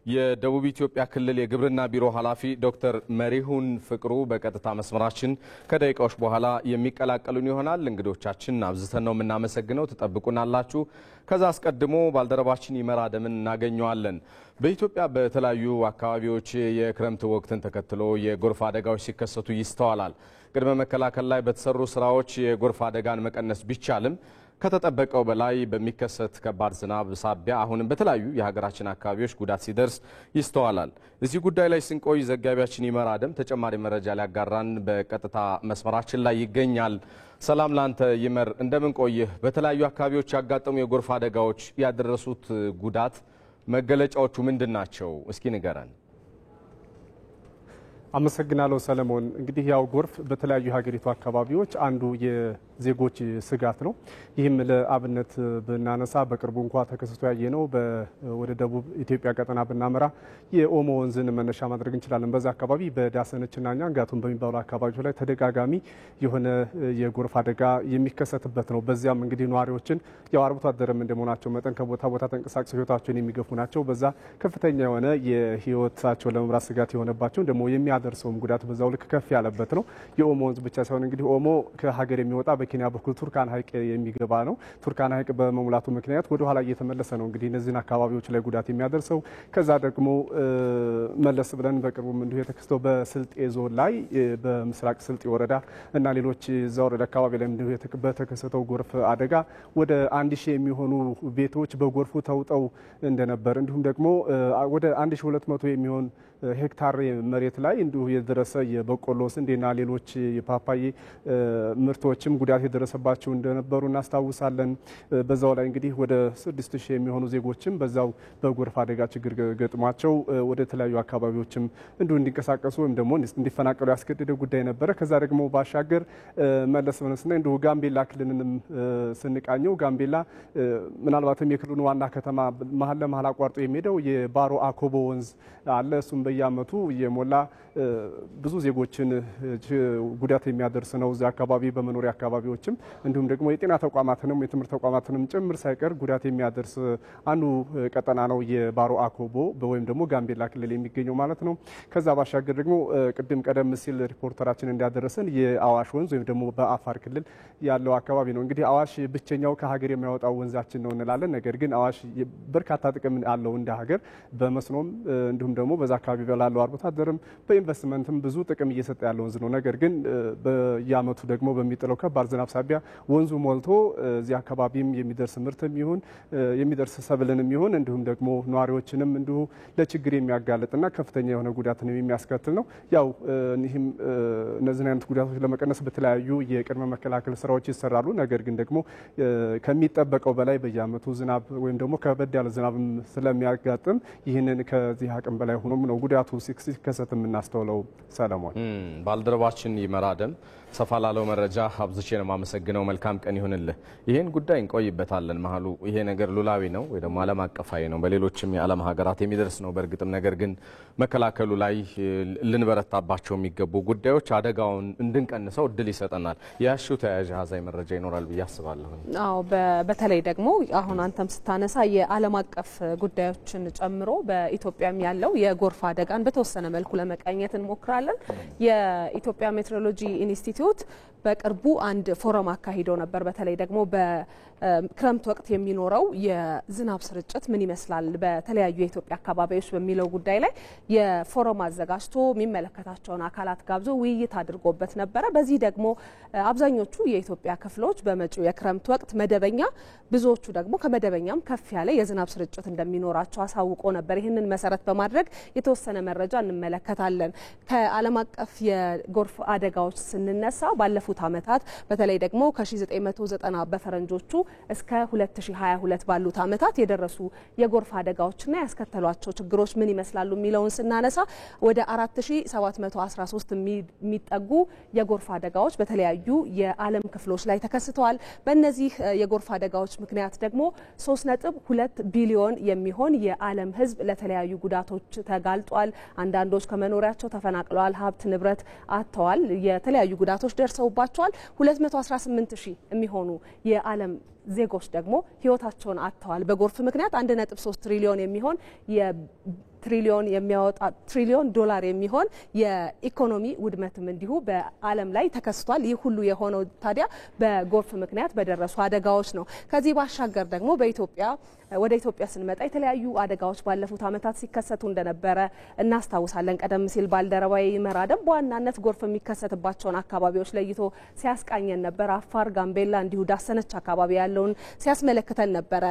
የደቡብ ኢትዮጵያ ክልል የግብርና ቢሮ ኃላፊ ዶክተር መሪሁን ፍቅሩ በቀጥታ መስመራችን ከደቂቃዎች በኋላ የሚቀላቀሉን ይሆናል። እንግዶቻችን አብዝተን ነው የምናመሰግነው። ትጠብቁናላችሁ። ከዛ አስቀድሞ ባልደረባችን ይመራ ደምን እናገኘዋለን። በኢትዮጵያ በተለያዩ አካባቢዎች የክረምት ወቅትን ተከትሎ የጎርፍ አደጋዎች ሲከሰቱ ይስተዋላል። ቅድመ መከላከል ላይ በተሰሩ ስራዎች የጎርፍ አደጋን መቀነስ ቢቻልም ከተጠበቀው በላይ በሚከሰት ከባድ ዝናብ ሳቢያ አሁንም በተለያዩ የሀገራችን አካባቢዎች ጉዳት ሲደርስ ይስተዋላል። እዚህ ጉዳይ ላይ ስንቆይ ዘጋቢያችን ይመራ ደም ተጨማሪ መረጃ ሊያጋራን በቀጥታ መስመራችን ላይ ይገኛል። ሰላም ላንተ ይመር፣ እንደምን ቆይህ? በተለያዩ አካባቢዎች ያጋጠሙ የጎርፍ አደጋዎች ያደረሱት ጉዳት መገለጫዎቹ ምንድናቸው? እስኪ ንገረን። አመሰግናለሁ ሰለሞን። እንግዲህ ያው ጎርፍ በተለያዩ ሀገሪቱ አካባቢዎች አንዱ የዜጎች ስጋት ነው። ይህም ለአብነት ብናነሳ በቅርቡ እንኳ ተከስቶ ያየነው ወደ ደቡብ ኢትዮጵያ ቀጠና ብናመራ የኦሞ ወንዝን መነሻ ማድረግ እንችላለን። በዛ አካባቢ በዳሰነችና ኛንጋቱን በሚባሉ አካባቢዎች ላይ ተደጋጋሚ የሆነ የጎርፍ አደጋ የሚከሰትበት ነው። በዚያም እንግዲህ ነዋሪዎችን ያው አርብቶ አደረም እንደመሆናቸው መጠን ከቦታ ቦታ ተንቀሳቅሰው ህይወታቸውን የሚገፉ ናቸው። በዛ ከፍተኛ የሆነ የህይወታቸውን ለመምራት ስጋት የሆነባቸው ደግሞ የሚያደርሰውም ጉዳት በዛው ልክ ከፍ ያለበት ነው። የኦሞ ወንዝ ብቻ ሳይሆን እንግዲህ ኦሞ ከሀገር የሚወጣ በኬንያ በኩል ቱርካን ሐይቅ የሚገባ ነው። ቱርካን ሐይቅ በመሙላቱ ምክንያት ወደ ኋላ እየተመለሰ ነው እንግዲህ እነዚህን አካባቢዎች ላይ ጉዳት የሚያደርሰው። ከዛ ደግሞ መለስ ብለን በቅርቡም እንዲሁ የተከሰተው በስልጤ ዞን ላይ በምስራቅ ስልጤ ወረዳ እና ሌሎች እዛ ወረዳ አካባቢ ላይ እንዲሁ በተከሰተው ጎርፍ አደጋ ወደ 1000 የሚሆኑ ቤቶች በጎርፉ ተውጠው እንደነበር እንዲሁም ደግሞ ወደ 1200 የሚሆን ሄክታር መሬት ላይ እንዲሁ የደረሰ የበቆሎ ስንዴና ሌሎች የፓፓዬ ምርቶችም ጉዳት የደረሰባቸው እንደነበሩ እናስታውሳለን። በዛው ላይ እንግዲህ ወደ 6000 የሚሆኑ ዜጎችም በዛው በጎርፍ አደጋ ችግር ገጥሟቸው ወደ ተለያዩ አካባቢዎችም እንዲሁ እንዲንቀሳቀሱ ወይም ደግሞ እንዲፈናቀሉ ያስገደደ ጉዳይ ነበረ። ከዛ ደግሞ ባሻገር መለስ ብለንስና እንዲሁ ጋምቤላ ክልልንም ስንቃኘው ጋምቤላ ምናልባትም የክልሉን ዋና ከተማ መሀል ለመሀል አቋርጦ የሚሄደው የባሮ አኮቦ ወንዝ አለ። እሱም በየአመቱ የሞላ ብዙ ዜጎችን ጉዳት የሚያደርስ ነው። እዚያ አካባቢ በመኖሪያ አካባቢዎችም እንዲሁም ደግሞ የጤና ተቋማትንም የትምህርት ተቋማትንም ጭምር ሳይቀር ጉዳት የሚያደርስ አንዱ ቀጠና ነው የባሮ አኮቦ ወይም ደግሞ ጋምቤላ ክልል የሚገኘው ማለት ነው። ከዛ ባሻገር ደግሞ ቅድም ቀደም ሲል ሪፖርተራችን እንዳደረሰን የአዋሽ ወንዝ ወይም ደግሞ በአፋር ክልል ያለው አካባቢ ነው። እንግዲህ አዋሽ ብቸኛው ከሀገር የሚያወጣው ወንዛችን ነው እንላለን። ነገር ግን አዋሽ በርካታ ጥቅም አለው እንደ ሀገር በመስኖም እንዲሁም ደግሞ በዛ አካባቢ ላለው አርብቶ አደርም በኢንቨስትመንትም ብዙ ጥቅም እየሰጠ ያለው ወንዝ ነው። ነገር ግን በየአመቱ ደግሞ በሚጥለው ከባድ ዝናብ ሳቢያ ወንዙ ሞልቶ እዚህ አካባቢም የሚደርስ ምርትም ይሁን የሚደርስ ሰብልንም ይሁን እንዲሁም ደግሞ ነዋሪዎችንም እንዲሁ ለችግር የሚያጋልጥና ከፍተኛ የሆነ ጉዳትን የሚያስከትል ነው። ያው እነዚህም እነዚህን አይነት ጉዳቶች ለመቀነስ በተለያዩ የቅድመ መከላከል ስራዎች ይሰራሉ። ነገር ግን ደግሞ ከሚጠበቀው በላይ በየዓመቱ ዝናብ ወይም ደግሞ ከበድ ያለ ዝናብም ስለሚያጋጥም ይህንን ከዚህ አቅም በላይ ሆኖም ነው ጉዳቱ ሲከሰት የምናስተውለው። ሰለሞን ባልደረባችን ይመራደም ሰፋ ላለው መረጃ አብዝቼ ነው የማመሰግነው። መልካም ቀን ይሁንልህ። ይህን ጉዳይ እንቆይበታለን። መሀሉ ይሄ ነገር ሉላዊ ነው ወይ ደግሞ ዓለም አቀፋዊ ነው፣ በሌሎችም የዓለም ሀገራት የሚደርስ ነው በእርግጥም። ነገር ግን መከላከሉ ላይ ልንበረታባቸው የሚገቡ ጉዳዮች አደጋውን እንድንቀንሰው እድል ይሰጠናል። ያሽው ተያያዥ ሀዛይ መረጃ ይኖራል ብዬ አስባለሁ። አዎ በተለይ ደግሞ አሁን አንተም ስታነሳ የዓለም አቀፍ ጉዳዮችን ጨምሮ በኢትዮጵያም ያለው የጎርፍ አደጋን በተወሰነ መልኩ ለመቃኘት እንሞክራለን። የኢትዮጵያ ሜትሮሎጂ ኢንስቲትዩት በቅርቡ አንድ ፎረም አካሂዶ ነበር። በተለይ ደግሞ በክረምት ወቅት የሚኖረው የዝናብ ስርጭት ምን ይመስላል በተለያዩ የኢትዮጵያ አካባቢዎች በሚለው ጉዳይ ላይ የፎረም አዘጋጅቶ የሚመለከታቸውን አካላት ጋብዞ ውይይት አድርጎበት ነበረ። በዚህ ደግሞ አብዛኞቹ የኢትዮጵያ ክፍሎች በመጪው የክረምት ወቅት መደበኛ፣ ብዙዎቹ ደግሞ ከመደበኛም ከፍ ያለ የዝናብ ስርጭት እንደሚኖራቸው አሳውቆ ነበር። ይህንን መሰረት በማድረግ የተወሰነ መረጃ እንመለከታለን። ከዓለም አቀፍ የጎርፍ አደጋዎች ስንነሳ ባለፉት ዓመታት በተለይ ደግሞ ከ1990 በፈረንጆቹ እስከ 2022 ባሉት ዓመታት የደረሱ የጎርፍ አደጋዎችና ያስከተሏቸው ችግሮች ምን ይመስላሉ የሚለውን ስናነሳ ወደ 4713 የሚጠጉ የጎርፍ አደጋዎች በተለያዩ የዓለም ክፍሎች ላይ ተከስተዋል። በእነዚህ የጎርፍ አደጋዎች ምክንያት ደግሞ 3.2 ቢሊዮን የሚሆን የዓለም ሕዝብ ለተለያዩ ጉዳቶች ተጋልጧል። አንዳንዶች ከመኖሪያቸው ተፈናቅለዋል፣ ሀብት ንብረት አጥተዋል፣ የተለያዩ ጉዳቶች ደርሰውባቸዋል። 218 ሺህ የሚሆኑ የዓለም ዜጎች ደግሞ ህይወታቸውን አጥተዋል በጎርፍ ምክንያት። 1.3 ትሪሊዮን የሚሆን ትሪሊዮን ዶላር የሚሆን የኢኮኖሚ ውድመትም እንዲሁ በዓለም ላይ ተከስቷል። ይህ ሁሉ የሆነው ታዲያ በጎርፍ ምክንያት በደረሱ አደጋዎች ነው። ከዚህ ባሻገር ደግሞ ወደ ኢትዮጵያ ስንመጣ የተለያዩ አደጋዎች ባለፉት ዓመታት ሲከሰቱ እንደነበረ እናስታውሳለን። ቀደም ሲል ባልደረባዬ ይመራደም በዋናነት ጎርፍ የሚከሰትባቸውን አካባቢዎች ለይቶ ሲያስቃኘን ነበር። አፋር፣ ጋምቤላ እንዲሁ ዳሰነች አካባቢ ያለውን ሲያስመለክተን ነበረ።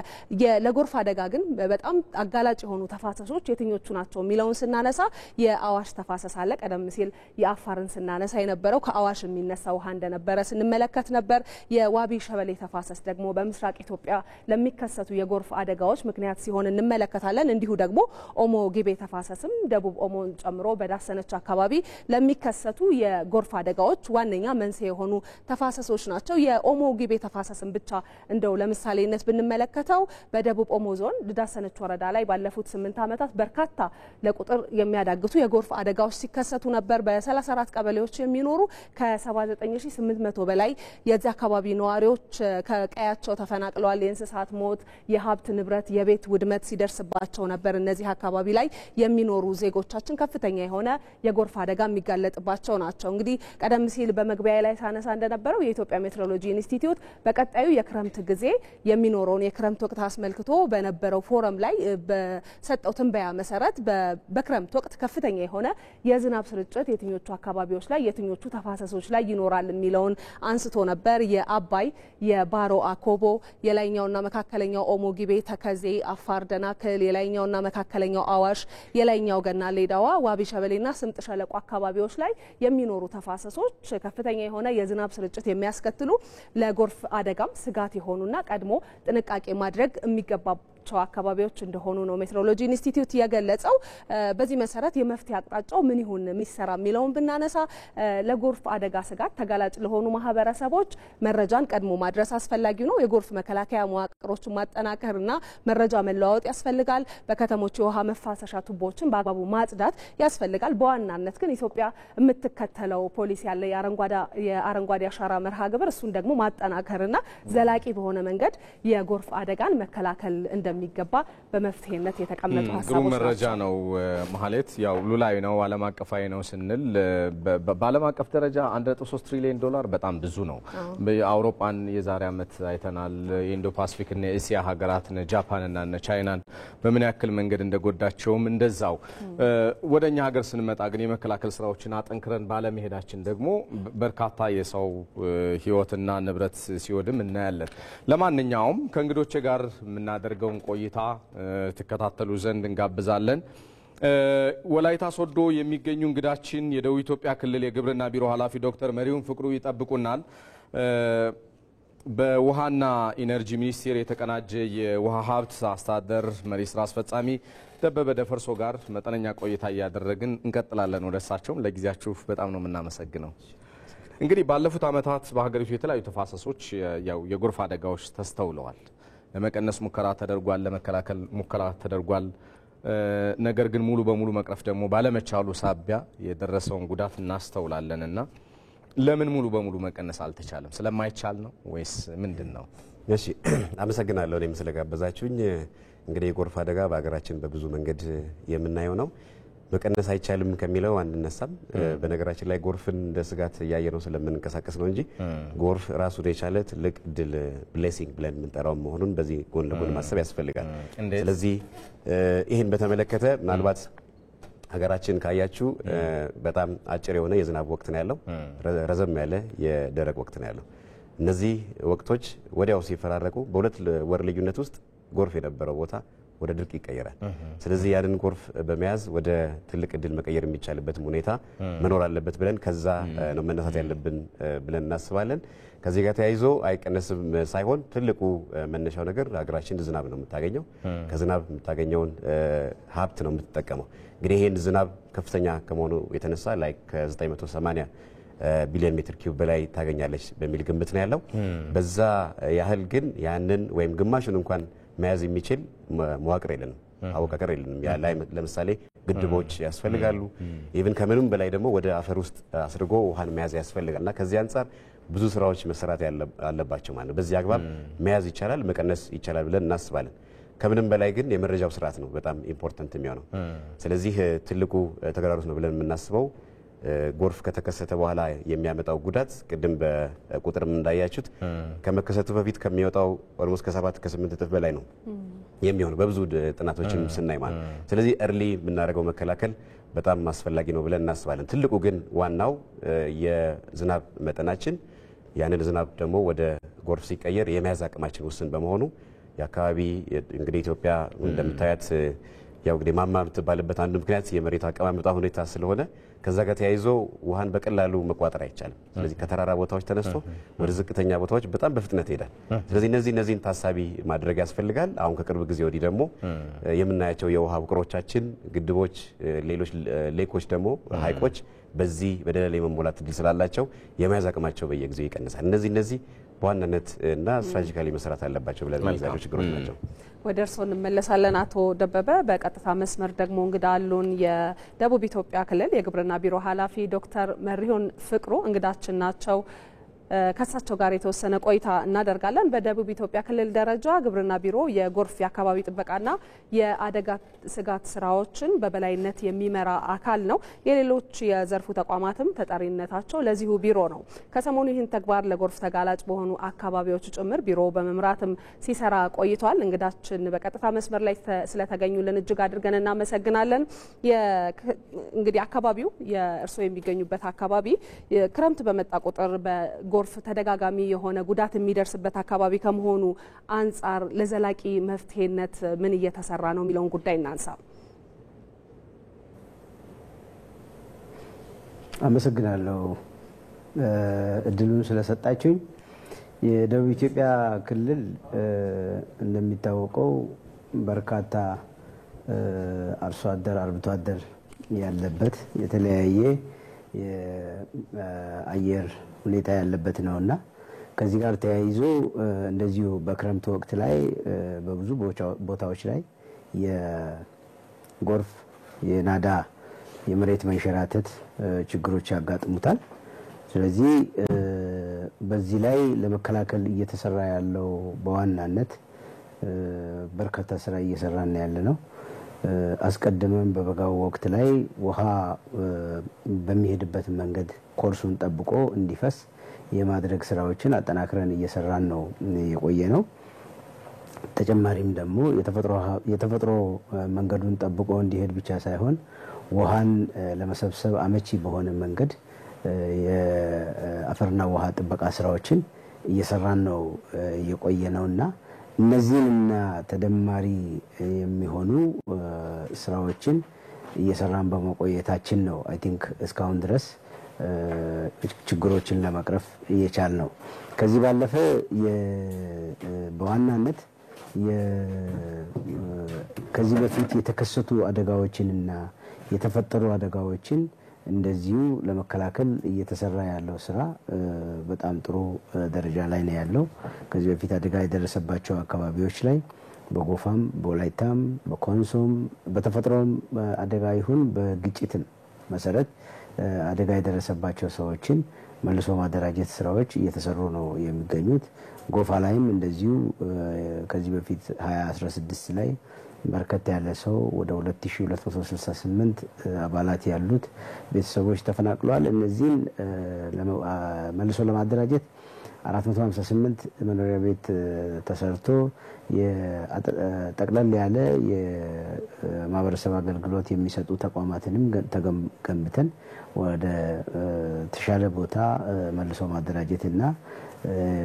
ለጎርፍ አደጋ ግን በጣም አጋላጭ የሆኑ ተፋሰሶች የትኞቹ ናቸው የሚለውን ስናነሳ የአዋሽ ተፋሰስ አለ። ቀደም ሲል የአፋርን ስናነሳ የነበረው ከአዋሽ የሚነሳ ውሃ እንደነበረ ስንመለከት ነበር። የዋቢ ሸበሌ ተፋሰስ ደግሞ በምስራቅ ኢትዮጵያ ለሚከሰቱ የጎርፍ አደጋዎች ምክንያት ሲሆን እንመለከታለን። እንዲሁ ደግሞ ኦሞ ጊቤ ተፋሰስም ደቡብ ኦሞን ጨምሮ በዳሰነች አካባቢ ለሚከሰቱ የጎርፍ አደጋዎች ዋነኛ መንስኤ የሆኑ ተፋሰሶች ናቸው። የኦሞ ጊቤ ተፋሰስም ብቻ እንደው ለምሳሌነት ብንመለከተው በደቡብ ኦሞ ዞን ዳሰነች ወረዳ ላይ ባለፉት 8 ዓመታት በርካታ ለቁጥር የሚያዳግቱ የጎርፍ አደጋዎች ሲከሰቱ ነበር። በ34 ቀበሌዎች የሚኖሩ ከ79800 በላይ የዚህ አካባቢ ነዋሪዎች ከቀያቸው ተፈናቅለዋል። የእንስሳት ሞት፣ የሀብት ንብረት፣ የቤት ውድመት ሲደርስባቸው ነበር። እነዚህ አካባቢ ላይ የሚኖሩ ዜጎቻችን ከፍተኛ የሆነ የጎርፍ አደጋ የሚጋለጥባቸው ናቸው። እንግዲህ ቀደም ሲል በመግቢያ ላይ ሳነሳ እንደነበረው የኢትዮጵያ ሜትሮሎጂ ኢንስቲትዩት በቀጣዩ የክረምት ጊዜ የሚኖረውን የክረምት ወቅት አስመልክቶ በነበረው ፎረም ላይ በሰጠው ትንበያ መሰረት በክረምት ወቅት ከፍተኛ የሆነ የዝናብ ስርጭት የትኞቹ አካባቢዎች ላይ የትኞቹ ተፋሰሶች ላይ ይኖራል የሚለውን አንስቶ ነበር። የአባይ፣ የባሮ አኮቦ፣ የላይኛውና መካከለኛው ኦሞ ጊቤ፣ ተከዜ፣ አፋር፣ ደናክል፣ የላይኛውና መካከለኛው አዋሽ፣ የላይኛው ገና ሌዳዋ፣ ዋቢ ሸበሌና ስምጥ ሸለቆ አካባቢዎች ላይ የሚኖሩ ተፋሰሶች ከፍተኛ የሆነ የዝናብ ስርጭት የሚያስከትሉ ለጎርፍ አደጋም ስጋት የሆኑና ቀድሞ ጥንቃቄ ማድረግ የሚገባቸው አካባቢዎች እንደሆኑ ነው ሜትሮሎጂ ኢንስቲትዩት የገለጸው። በዚህ መሰረት የመፍትሄ አቅጣጫው ምን ይሁን የሚሰራ የሚለውን ብናነሳ ለጎርፍ አደጋ ስጋት ተጋላጭ ለሆኑ ማህበረሰቦች መረጃን ቀድሞ ማድረስ አስፈላጊ ነው። የጎርፍ መከላከያ መዋቅሮችን ማጠናከርና መረጃ መለዋወጥ ያስፈልጋል። በከተሞች የውሃ መፋሰሻ ቱቦችን በአግባቡ ማጽዳት ያስፈልጋል። በዋናነት ግን ኢትዮጵያ የምትከተለው ፖሊሲ ያለ የአረንጓዴ አሻራ መርሃ ግብር እሱን ደግሞ ማጠናከርና ዘላቂ በሆነ መንገድ የጎርፍ አደጋን መከላከል እንደሚ እንደሚገባ በመፍትሄነት የተቀመጡ ሀሳቦች ናቸው። መረጃ ነው ማህሌት። ያው ሉላዊ ነው ዓለም አቀፋዊ ነው ስንል በዓለም አቀፍ ደረጃ 1.3 ትሪሊዮን ዶላር በጣም ብዙ ነው። በአውሮፓን የዛሬ ዓመት አይተናል። የኢንዶ ፓሲፊክ እና የኤሲያ ሀገራትን ጃፓንና ቻይናን በምን ያክል መንገድ እንደጎዳቸውም እንደዛው። ወደኛ ሀገር ስንመጣ ግን የመከላከል ስራዎችን አጠንክረን ባለመሄዳችን ደግሞ በርካታ የሰው ህይወትና ንብረት ሲወድም እናያለን። ለማንኛውም ከእንግዶቼ ጋር የምናደርገውን ቆይታ ተከታተሉ ዘንድ እንጋብዛለን። ወላይታ ሶዶ የሚገኙ እንግዳችን የደቡብ ኢትዮጵያ ክልል የግብርና ቢሮ ኃላፊ ዶክተር መሪሁን ፍቅሩ ይጠብቁናል። በውሃና ኢነርጂ ሚኒስቴር የተቀናጀ የውሃ ሀብት አስተዳደር መሪ ስራ አስፈጻሚ ደበበ ደፈርሶ ጋር መጠነኛ ቆይታ እያደረግን እንቀጥላለን። ወደ እሳቸውም ለጊዜያችሁ በጣም ነው የምናመሰግነው። እንግዲህ ባለፉት ዓመታት በሀገሪቱ የተለያዩ ተፋሰሶች የጎርፍ አደጋዎች ተስተውለዋል። ለመቀነስ ሙከራ ተደርጓል፣ ለመከላከል ሙከራ ተደርጓል። ነገር ግን ሙሉ በሙሉ መቅረፍ ደግሞ ባለመቻሉ ሳቢያ የደረሰውን ጉዳት እናስተውላለንና ለምን ሙሉ በሙሉ መቀነስ አልተቻለም? ስለማይቻል ነው ወይስ ምንድነው? እሺ አመሰግናለሁ እኔም ስለጋበዛችሁኝ። እንግዲህ የጎርፍ አደጋ በሀገራችን በብዙ መንገድ የምናየው ነው። መቀነስ አይቻልም ከሚለው አንነሳም። በነገራችን ላይ ጎርፍን እንደ ስጋት ያየነው ስለምንንቀሳቀስ ነው እንጂ ጎርፍ ራሱን የቻለ ትልቅ ድል ብሌሲንግ ብለን የምንጠራው መሆኑን በዚህ ጎን ለጎን ማሰብ ያስፈልጋል። ስለዚህ ይህን በተመለከተ ምናልባት ሀገራችን ካያችሁ በጣም አጭር የሆነ የዝናብ ወቅት ነው ያለው፣ ረዘም ያለ የደረቅ ወቅት ነው ያለው። እነዚህ ወቅቶች ወዲያው ሲፈራረቁ በሁለት ወር ልዩነት ውስጥ ጎርፍ የነበረው ቦታ ወደ ድርቅ ይቀየራል። ስለዚህ ያንን ጎርፍ በመያዝ ወደ ትልቅ እድል መቀየር የሚቻልበትም ሁኔታ መኖር አለበት ብለን ከዛ ነው መነሳት ያለብን ብለን እናስባለን። ከዚህ ጋር ተያይዞ አይቀነስም ሳይሆን ትልቁ መነሻው ነገር ሀገራችን ዝናብ ነው የምታገኘው። ከዝናብ የምታገኘውን ሀብት ነው የምትጠቀመው። እንግዲህ ይሄን ዝናብ ከፍተኛ ከመሆኑ የተነሳ ላይ ከ980 ቢሊዮን ሜትር ኪዩብ በላይ ታገኛለች በሚል ግምት ነው ያለው። በዛ ያህል ግን ያንን ወይም ግማሹን እንኳን መያዝ የሚችል መዋቅር የለንም፣ አወቃቀር የለንም። ላይ ለምሳሌ ግድቦች ያስፈልጋሉ። ኢቭን ከምንም በላይ ደግሞ ወደ አፈር ውስጥ አስርጎ ውሃን መያዝ ያስፈልጋልና ከዚህ አንጻር ብዙ ስራዎች መሰራት አለባቸው ማለት ነው። በዚህ አግባብ መያዝ ይቻላል፣ መቀነስ ይቻላል ብለን እናስባለን። ከምንም በላይ ግን የመረጃው ስርዓት ነው በጣም ኢምፖርታንት የሚሆነው። ስለዚህ ትልቁ ተግዳሮት ነው ብለን የምናስበው ጎርፍ ከተከሰተ በኋላ የሚያመጣው ጉዳት ቅድም በቁጥርም እንዳያችሁት ከመከሰቱ በፊት ከሚወጣው ኦልሞስት ከ7 ከ8 እጥፍ በላይ ነው የሚሆነው በብዙ ጥናቶችም ስናይ ማለት። ስለዚህ እርሊ የምናደርገው መከላከል በጣም አስፈላጊ ነው ብለን እናስባለን። ትልቁ ግን ዋናው የዝናብ መጠናችን ያንን ዝናብ ደግሞ ወደ ጎርፍ ሲቀየር የመያዝ አቅማችን ውስን በመሆኑ የአካባቢ እንግዲህ ኢትዮጵያ እንደምታያት ያው እንግዲህ ማማ የምትባልበት አንዱ ምክንያት የመሬት አቀማመጧ ሁኔታ ስለሆነ ከዛ ጋር ተያይዞ ውሃን በቀላሉ መቋጠር አይቻልም። ስለዚህ ከተራራ ቦታዎች ተነስቶ ወደ ዝቅተኛ ቦታዎች በጣም በፍጥነት ይሄዳል። ስለዚህ እነዚህን ታሳቢ ማድረግ ያስፈልጋል። አሁን ከቅርብ ጊዜ ወዲህ ደግሞ የምናያቸው የውሃ ውቅሮቻችን፣ ግድቦች፣ ሌሎች ሌኮች ደግሞ ሀይቆች በዚህ በደለል የመሞላት እድል ስላላቸው የመያዝ አቅማቸው በየጊዜው ይቀንሳል። እነዚህ በዋናነት እና ስትራቴጂካሊ መሰራት አለባቸው ብለን የሚያዙ ችግሮች ናቸው። ወደ እርስዎ እንመለሳለን አቶ ደበበ። በቀጥታ መስመር ደግሞ እንግዳ አሉን። የደቡብ ኢትዮጵያ ክልል የግብርና ቢሮ ኃላፊ ዶክተር መሪሁን ፍቅሩ እንግዳችን ናቸው። ከሳቸው ጋር የተወሰነ ቆይታ እናደርጋለን። በደቡብ ኢትዮጵያ ክልል ደረጃ ግብርና ቢሮ የጎርፍ የአካባቢ ጥበቃና የአደጋ ስጋት ስራዎችን በበላይነት የሚመራ አካል ነው። የሌሎች የዘርፉ ተቋማትም ተጠሪነታቸው ለዚሁ ቢሮ ነው። ከሰሞኑ ይህን ተግባር ለጎርፍ ተጋላጭ በሆኑ አካባቢዎች ጭምር ቢሮ በመምራትም ሲሰራ ቆይቷል። እንግዳችን በቀጥታ መስመር ላይ ስለተገኙልን እጅግ አድርገን እናመሰግናለን። እንግዲህ አካባቢው የእርስዎ የሚገኙበት አካባቢ ክረምት በመጣ ቁጥር ጎርፍ ተደጋጋሚ የሆነ ጉዳት የሚደርስበት አካባቢ ከመሆኑ አንጻር ለዘላቂ መፍትሄነት ምን እየተሰራ ነው የሚለውን ጉዳይ እናንሳ። አመሰግናለሁ እድሉን ስለሰጣችሁኝ። የደቡብ ኢትዮጵያ ክልል እንደሚታወቀው በርካታ አርሶ አደር አርብቶ አደር ያለበት የተለያየ የአየር ሁኔታ ያለበት ነውና ከዚህ ጋር ተያይዞ እንደዚሁ በክረምት ወቅት ላይ በብዙ ቦታዎች ላይ የጎርፍ የናዳ የመሬት መንሸራተት ችግሮች ያጋጥሙታል። ስለዚህ በዚህ ላይ ለመከላከል እየተሰራ ያለው በዋናነት በርካታ ስራ እየሰራን ያለ ነው። አስቀድመን በበጋው ወቅት ላይ ውሃ በሚሄድበት መንገድ ኮርሱን ጠብቆ እንዲፈስ የማድረግ ስራዎችን አጠናክረን እየሰራን ነው የቆየ ነው። ተጨማሪም ደግሞ የተፈጥሮ መንገዱን ጠብቆ እንዲሄድ ብቻ ሳይሆን ውሃን ለመሰብሰብ አመቺ በሆነ መንገድ የአፈርና ውሃ ጥበቃ ስራዎችን እየሰራን ነው የቆየ ነውና እነዚህንና ተደማሪ የሚሆኑ ስራዎችን እየሰራን በመቆየታችን ነው አይ ቲንክ እስካሁን ድረስ ችግሮችን ለመቅረፍ እየቻል ነው። ከዚህ ባለፈ በዋናነት ከዚህ በፊት የተከሰቱ አደጋዎችንና የተፈጠሩ አደጋዎችን እንደዚሁ ለመከላከል እየተሰራ ያለው ስራ በጣም ጥሩ ደረጃ ላይ ነው ያለው። ከዚህ በፊት አደጋ የደረሰባቸው አካባቢዎች ላይ በጎፋም በወላይታም በኮንሶም በተፈጥሮም አደጋ ይሁን በግጭትም መሰረት አደጋ የደረሰባቸው ሰዎችን መልሶ ማደራጀት ስራዎች እየተሰሩ ነው የሚገኙት። ጎፋ ላይም እንደዚሁ ከዚህ በፊት 2016 ላይ በርከት ያለ ሰው ወደ 2268 አባላት ያሉት ቤተሰቦች ተፈናቅለዋል። እነዚህን መልሶ ለማደራጀት 458 መኖሪያ ቤት ተሰርቶ ጠቅለል ያለ የማህበረሰብ አገልግሎት የሚሰጡ ተቋማትንም ገንብተን ወደ ተሻለ ቦታ መልሶ ማደራጀትና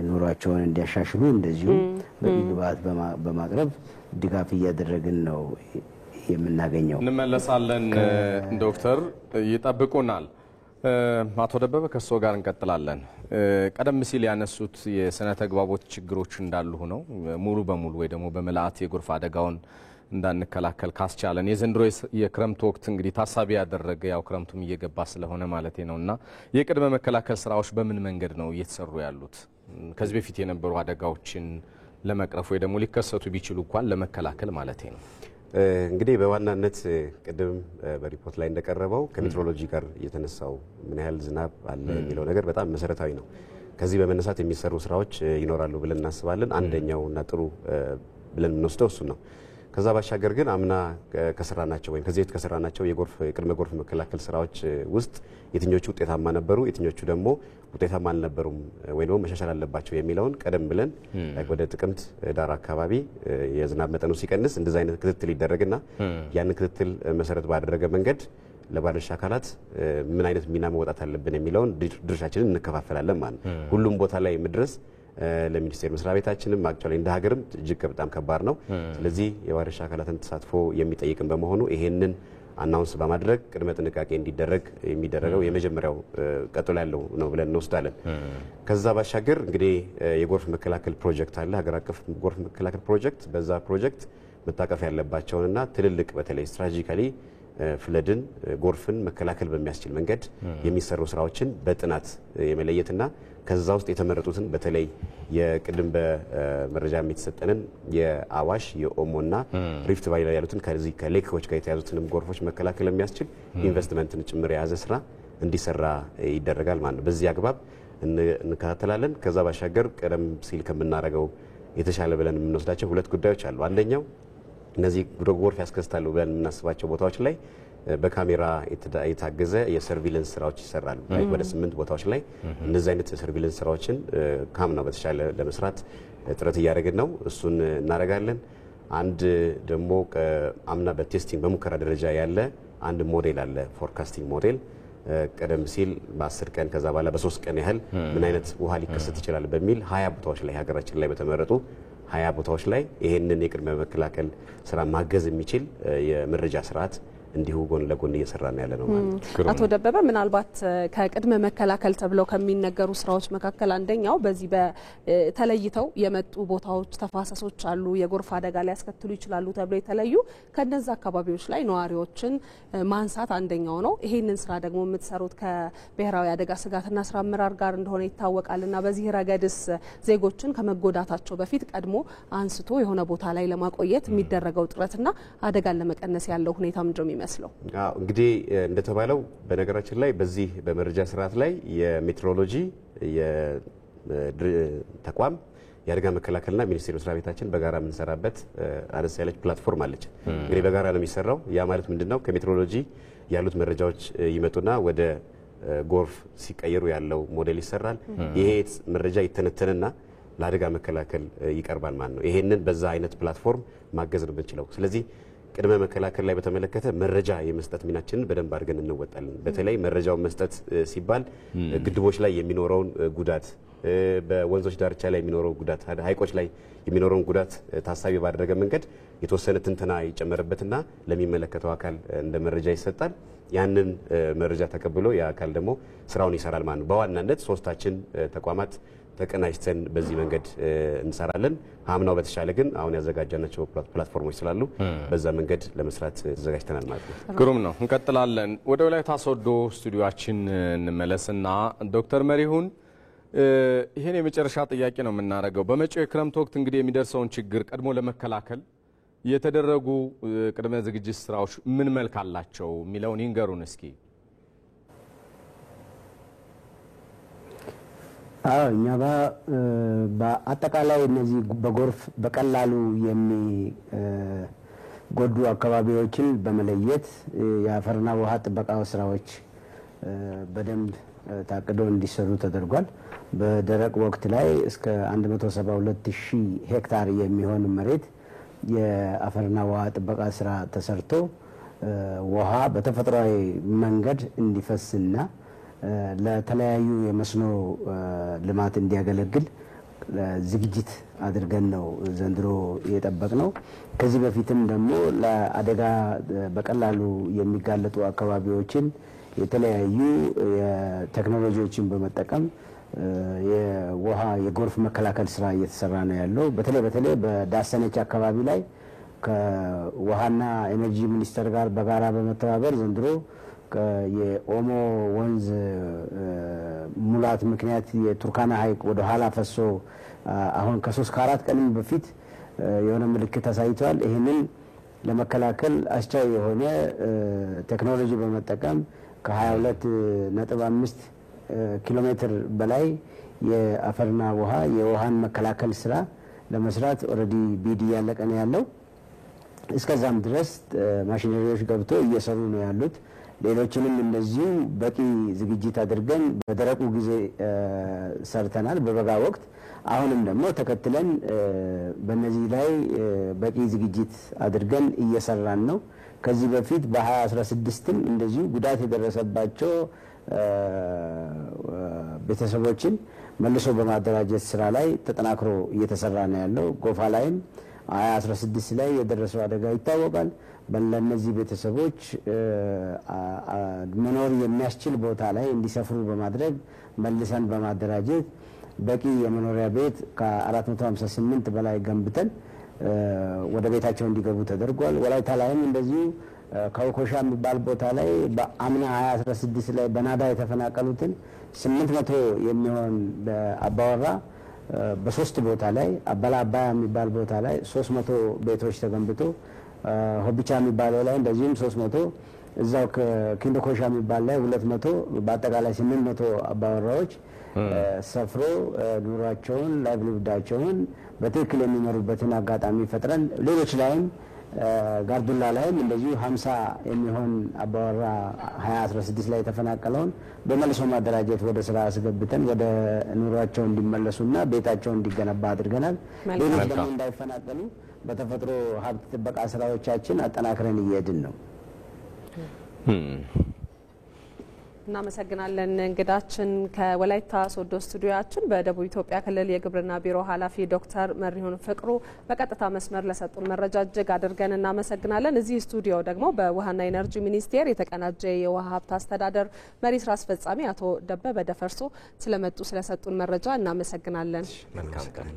ኑሯቸውን እንዲያሻሽሉ እንደዚሁ በግብዓት በማቅረብ ድጋፍ እያደረግን ነው የምናገኘው። እንመለሳለን። ዶክተር ይጠብቁናል። አቶ ደበበ ከሶ ጋር እንቀጥላለን። ቀደም ሲል ያነሱት የስነ ተግባቦት ችግሮች እንዳሉ ሆነው ሙሉ በሙሉ ወይ ደግሞ በመላእት የጎርፍ አደጋውን እንዳንከላከል ካስቻለን የዘንድሮ የክረምት ወቅት እንግዲህ ታሳቢ ያደረገ ያው ክረምቱም እየገባ ስለሆነ ማለት ነውና የቅድመ መከላከል ስራዎች በምን መንገድ ነው እየተሰሩ ያሉት? ከዚህ በፊት የነበሩ አደጋዎችን ለመቅረፍ ወይ ደግሞ ሊከሰቱ ቢችሉ እንኳን ለመከላከል ማለት ነው። እንግዲህ በዋናነት ቅድም በሪፖርት ላይ እንደቀረበው ከሜትሮሎጂ ጋር የተነሳው ምን ያህል ዝናብ አለ የሚለው ነገር በጣም መሰረታዊ ነው። ከዚህ በመነሳት የሚሰሩ ስራዎች ይኖራሉ ብለን እናስባለን። አንደኛውና ጥሩ ብለን የምንወስደው እሱ ነው። ከዛ ባሻገር ግን አምና ከሰራናቸው ወይም ከዚህ ከሰራናቸው የቅድመ ጎርፍ መከላከል ስራዎች ውስጥ የትኞቹ ውጤታማ ነበሩ፣ የትኞቹ ደግሞ ውጤታማ አልነበሩም ወይ ደግሞ መሻሻል አለባቸው የሚለውን ቀደም ብለን ወደ ጥቅምት ዳር አካባቢ የዝናብ መጠኑ ሲቀንስ እንደዛ አይነት ክትትል ይደረግና ያን ክትትል መሰረት ባደረገ መንገድ ለባለድርሻ አካላት ምን አይነት ሚና መወጣት አለብን የሚለውን ድርሻችንን እንከፋፈላለን ማለት ነው። ሁሉም ቦታ ላይ መድረስ ለሚኒስቴር መስሪያ ቤታችንም አክቹአሊ እንደ ሀገርም እጅግ በጣም ከባድ ነው። ስለዚህ የባለድርሻ አካላትን ተሳትፎ የሚጠይቅም በመሆኑ ይሄንን አናውንስ በማድረግ ቅድመ ጥንቃቄ እንዲደረግ የሚደረገው የመጀመሪያው ቀጥሎ ያለው ነው ብለን እንወስዳለን። ከዛ ባሻገር እንግዲህ የጎርፍ መከላከል ፕሮጀክት አለ፣ ሀገር አቀፍ ጎርፍ መከላከል ፕሮጀክት። በዛ ፕሮጀክት መታቀፍ ያለባቸውንና ትልልቅ በተለይ ስትራቴጂካሊ ፍለድን ጎርፍን መከላከል በሚያስችል መንገድ የሚሰሩ ስራዎችን በጥናት የመለየትና ከዛ ውስጥ የተመረጡትን በተለይ የቅድም በመረጃ የተሰጠንን የአዋሽ የኦሞና ሪፍት ቫሊ ላይ ያሉትን ከዚህ ከሌኮች ጋር የተያዙትንም ጎርፎች መከላከል የሚያስችል ኢንቨስትመንትን ጭምር የያዘ ስራ እንዲሰራ ይደረጋል ማለት ነው። በዚህ አግባብ እንከታተላለን። ከዛ ባሻገር ቀደም ሲል ከምናደርገው የተሻለ ብለን የምንወስዳቸው ሁለት ጉዳዮች አሉ። አንደኛው እነዚህ ጎርፍ ያስከስታሉ ብለን የምናስባቸው ቦታዎች ላይ በካሜራ የታገዘ የሰርቪለንስ ስራዎች ይሰራሉ። ወደ 8 ቦታዎች ላይ እነዚህ አይነት የሰርቪለንስ ስራዎችን ካምናው በተሻለ ለመስራት ጥረት እያደረግን ነው። እሱን እናደርጋለን። አንድ ደግሞ አምና በቴስቲንግ በሙከራ ደረጃ ያለ አንድ ሞዴል አለ፣ ፎርካስቲንግ ሞዴል። ቀደም ሲል በ10 ቀን ከዛ በኋላ በ3 ቀን ያህል ምን አይነት ውሃ ሊከሰት ይችላል በሚል 20 ቦታዎች ላይ ሀገራችን ላይ በተመረጡ 20 ቦታዎች ላይ ይሄንን የቅድመ መከላከል ስራ ማገዝ የሚችል የመረጃ ስርዓት እንዲሁ ጎን ለጎን እየሰራን ያለ ነው ማለት ነው። አቶ ደበበ ምናልባት ከቅድመ መከላከል ተብለው ከሚነገሩ ስራዎች መካከል አንደኛው በዚህ በተለይተው የመጡ ቦታዎች ተፋሰሶች አሉ፣ የጎርፍ አደጋ ሊያስከትሉ ይችላሉ ተብለው የተለዩ ከነዛ አካባቢዎች ላይ ነዋሪዎችን ማንሳት አንደኛው ነው። ይሄንን ስራ ደግሞ የምትሰሩት ከብሔራዊ አደጋ ስጋትና ስራ አመራር ጋር እንደሆነ ይታወቃልና በዚህ ረገድስ ዜጎችን ከመጎዳታቸው በፊት ቀድሞ አንስቶ የሆነ ቦታ ላይ ለማቆየት የሚደረገው ጥረትና አደጋን ለመቀነስ ያለው ሁኔታ ምንድነው የሚመስለው? እንግዲህ እንደተባለው በነገራችን ላይ በዚህ በመረጃ ስርዓት ላይ የሜትሮሎጂ ተቋም የአደጋ መከላከልና ሚኒስቴር መስሪያ ቤታችን በጋራ የምንሰራበት አነስ ያለች ፕላትፎርም አለች። እንግዲህ በጋራ ነው የሚሰራው። ያ ማለት ምንድነው? ከሜትሮሎጂ ያሉት መረጃዎች ይመጡና ወደ ጎርፍ ሲቀየሩ ያለው ሞዴል ይሰራል። ይሄ መረጃ ይተነተንና ለአደጋ መከላከል ይቀርባል ማለት ነው። ይሄንን በዛ አይነት ፕላትፎርም ማገዝ ነው የምንችለው። ስለዚህ ቅድመ መከላከል ላይ በተመለከተ መረጃ የመስጠት ሚናችንን በደንብ አድርገን እንወጣለን። በተለይ መረጃውን መስጠት ሲባል ግድቦች ላይ የሚኖረውን ጉዳት፣ በወንዞች ዳርቻ ላይ የሚኖረው ጉዳት፣ ሀይቆች ላይ የሚኖረውን ጉዳት ታሳቢ ባደረገ መንገድ የተወሰነ ትንተና ይጨመርበትና ለሚመለከተው አካል እንደ መረጃ ይሰጣል። ያንን መረጃ ተቀብሎ ያ አካል ደግሞ ስራውን ይሰራል ማለት ነው። በዋናነት ሶስታችን ተቋማት ተቀናጅተን በዚህ መንገድ እንሰራለን። አምናው በተሻለ ግን አሁን ያዘጋጀናቸው ፕላትፎርሞች ስላሉ በዛ መንገድ ለመስራት ተዘጋጅተናል ማለት ነው። ግሩም ነው። እንቀጥላለን። ወደ ወላይታ ሶዶ ስቱዲዮአችን እንመለስና ዶክተር መሪሁን ይሄን የመጨረሻ ጥያቄ ነው የምናደርገው። በመጪው የክረምት ወቅት እንግዲህ የሚደርሰውን ችግር ቀድሞ ለመከላከል የተደረጉ ቅድመ ዝግጅት ስራዎች ምን መልክ አላቸው የሚለውን ይንገሩን እስኪ። እኛ በአጠቃላይ እነዚህ በጎርፍ በቀላሉ የሚጎዱ አካባቢዎችን በመለየት የአፈርና ውሃ ጥበቃ ስራዎች በደንብ ታቅዶ እንዲሰሩ ተደርጓል። በደረቅ ወቅት ላይ እስከ 172,000 ሄክታር የሚሆን መሬት የአፈርና ውሃ ጥበቃ ስራ ተሰርቶ ውሃ በተፈጥሯዊ መንገድ እንዲፈስና ለተለያዩ የመስኖ ልማት እንዲያገለግል ዝግጅት አድርገን ነው ዘንድሮ የጠበቅነው። ከዚህ በፊትም ደግሞ ለአደጋ በቀላሉ የሚጋለጡ አካባቢዎችን የተለያዩ ቴክኖሎጂዎችን በመጠቀም የውሃ የጎርፍ መከላከል ስራ እየተሰራ ነው ያለው። በተለይ በዳሰነች አካባቢ ላይ ከውሃና ኤነርጂ ሚኒስቴር ጋር በጋራ በመተባበር ዘንድሮ የኦሞ ወንዝ ሙላት ምክንያት የቱርካና ሐይቅ ወደ ኋላ ፈሶ አሁን ከ3 ከ4 ቀን በፊት የሆነ ምልክት አሳይቷል። ይሄንን ለመከላከል አስቻይ የሆነ ቴክኖሎጂ በመጠቀም ከ22.5 ኪሎ ሜትር በላይ የአፈርና ውሃ የውሃን መከላከል ስራ ለመስራት ኦልሬዲ ቢዲ ያለቀ ነው ያለው። እስከዛም ድረስ ማሽነሪዎች ገብቶ እየሰሩ ነው ያሉት። ሌሎችንም እንደዚሁ በቂ ዝግጅት አድርገን በደረቁ ጊዜ ሰርተናል በበጋ ወቅት። አሁንም ደግሞ ተከትለን በነዚህ ላይ በቂ ዝግጅት አድርገን እየሰራን ነው። ከዚህ በፊት በ2016ም እንደዚሁ ጉዳት የደረሰባቸው ቤተሰቦችን መልሶ በማደራጀት ስራ ላይ ተጠናክሮ እየተሰራ ነው ያለው። ጎፋ ላይም 2016 ላይ የደረሰው አደጋ ይታወቃል። በእነዚህ ቤተሰቦች መኖር የሚያስችል ቦታ ላይ እንዲሰፍሩ በማድረግ መልሰን በማደራጀት በቂ የመኖሪያ ቤት ከ458 በላይ ገንብተን ወደ ቤታቸው እንዲገቡ ተደርጓል። ወላይታ ላይም እንደዚሁ ከውኮሻ የሚባል ቦታ ላይ በአምና 2016 ላይ በናዳ የተፈናቀሉትን 800 የሚሆን አባወራ በ3 ቦታ ላይ አበላ አባያ የሚባል ቦታ ላይ 300 ቤቶች ተገንብቶ ሆቢቻ የሚባለው ላይ እንደዚሁም 300 እዛው ከኪንዶ ኮሻ የሚባል ላይ 200 በአጠቃላይ 800 አባወራዎች ሰፍሮ ኑሯቸውን ላይቭሊሁዳቸውን በትክክል የሚመሩበትን አጋጣሚ ፈጥረን ሌሎች ላይም ጋርዱላ ላይም እንደዚሁ 50 የሚሆን አባወራ 2016 ላይ የተፈናቀለውን በመልሶ ማደራጀት ወደ ስራ አስገብተን ወደ ኑሯቸው እንዲመለሱና ቤታቸው እንዲገነባ አድርገናል። ሌሎች ደግሞ እንዳይፈናቀሉ በተፈጥሮ ሀብት ጥበቃ ስራዎቻችን አጠናክረን እየሄድን ነው። እናመሰግናለን። እንግዳችን ከወላይታ ሶዶ ስቱዲዮአችን በደቡብ ኢትዮጵያ ክልል የግብርና ቢሮ ኃላፊ ዶክተር መሪሁን ፍቅሩ በቀጥታ መስመር ለሰጡን መረጃ እጅግ አድርገን እናመሰግናለን። እዚህ ስቱዲዮ ደግሞ በውሃና ኢነርጂ ሚኒስቴር የተቀናጀ የውሃ ሀብት አስተዳደር መሪ ስራ አስፈጻሚ አቶ ደበበ ደፈርሶ ስለመጡ ስለሰጡን መረጃ እናመሰግናለን። መልካም ቀን።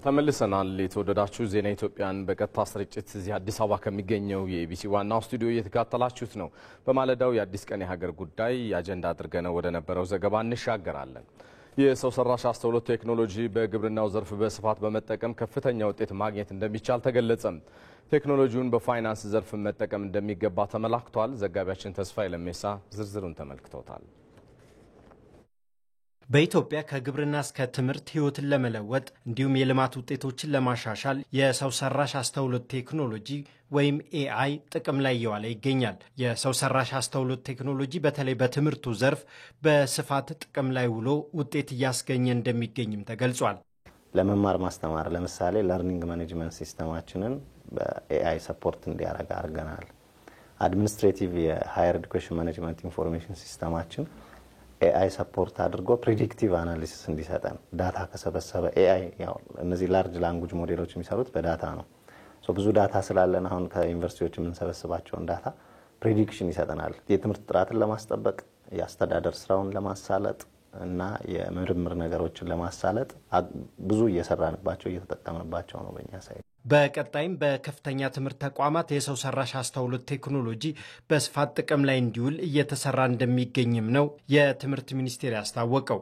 ተመልሰናል። የተወደዳችሁ ዜና ኢትዮጵያን በቀጥታ ስርጭት እዚህ አዲስ አበባ ከሚገኘው የኢቢሲ ዋናው ስቱዲዮ እየተከታተላችሁት ነው። በማለዳው የአዲስ ቀን የሀገር ጉዳይ አጀንዳ አድርገነው ወደ ነበረው ዘገባ እንሻገራለን። የሰው ሰራሽ አስተውሎት ቴክኖሎጂ በግብርናው ዘርፍ በስፋት በመጠቀም ከፍተኛ ውጤት ማግኘት እንደሚቻል ተገለጸ። ቴክኖሎጂውን በፋይናንስ ዘርፍ መጠቀም እንደሚገባ ተመላክቷል። ዘጋቢያችን ተስፋዬ ለሜሳ ዝርዝሩን ተመልክቶታል። በኢትዮጵያ ከግብርና እስከ ትምህርት ህይወትን ለመለወጥ እንዲሁም የልማት ውጤቶችን ለማሻሻል የሰው ሰራሽ አስተውሎት ቴክኖሎጂ ወይም ኤአይ ጥቅም ላይ እየዋለ ይገኛል። የሰው ሰራሽ አስተውሎት ቴክኖሎጂ በተለይ በትምህርቱ ዘርፍ በስፋት ጥቅም ላይ ውሎ ውጤት እያስገኘ እንደሚገኝም ተገልጿል። ለመማር ማስተማር ለምሳሌ ለርኒንግ ማኔጅመንት ሲስተማችንን በኤአይ ሰፖርት እንዲያደርግ አድርገናል። አድሚኒስትሬቲቭ የሃየር ኤዱኬሽን ማኔጅመንት ኢንፎርሜሽን ሲስተማችን ኤአይ ሰፖርት አድርጎ ፕሬዲክቲቭ አናሊሲስ እንዲሰጠን ዳታ ከሰበሰበ ኤአይ ያው እነዚህ ላርጅ ላንጉጅ ሞዴሎች የሚሰሩት በዳታ ነው። ብዙ ዳታ ስላለን አሁን ከዩኒቨርሲቲዎች የምንሰበስባቸውን ዳታ ፕሬዲክሽን ይሰጠናል። የትምህርት ጥራትን ለማስጠበቅ የአስተዳደር ስራውን ለማሳለጥ እና የምርምር ነገሮችን ለማሳለጥ ብዙ እየሰራንባቸው እየተጠቀምንባቸው ነው በእኛ ሳይት። በቀጣይም በከፍተኛ ትምህርት ተቋማት የሰው ሰራሽ አስተውሎት ቴክኖሎጂ በስፋት ጥቅም ላይ እንዲውል እየተሰራ እንደሚገኝም ነው የትምህርት ሚኒስቴር ያስታወቀው።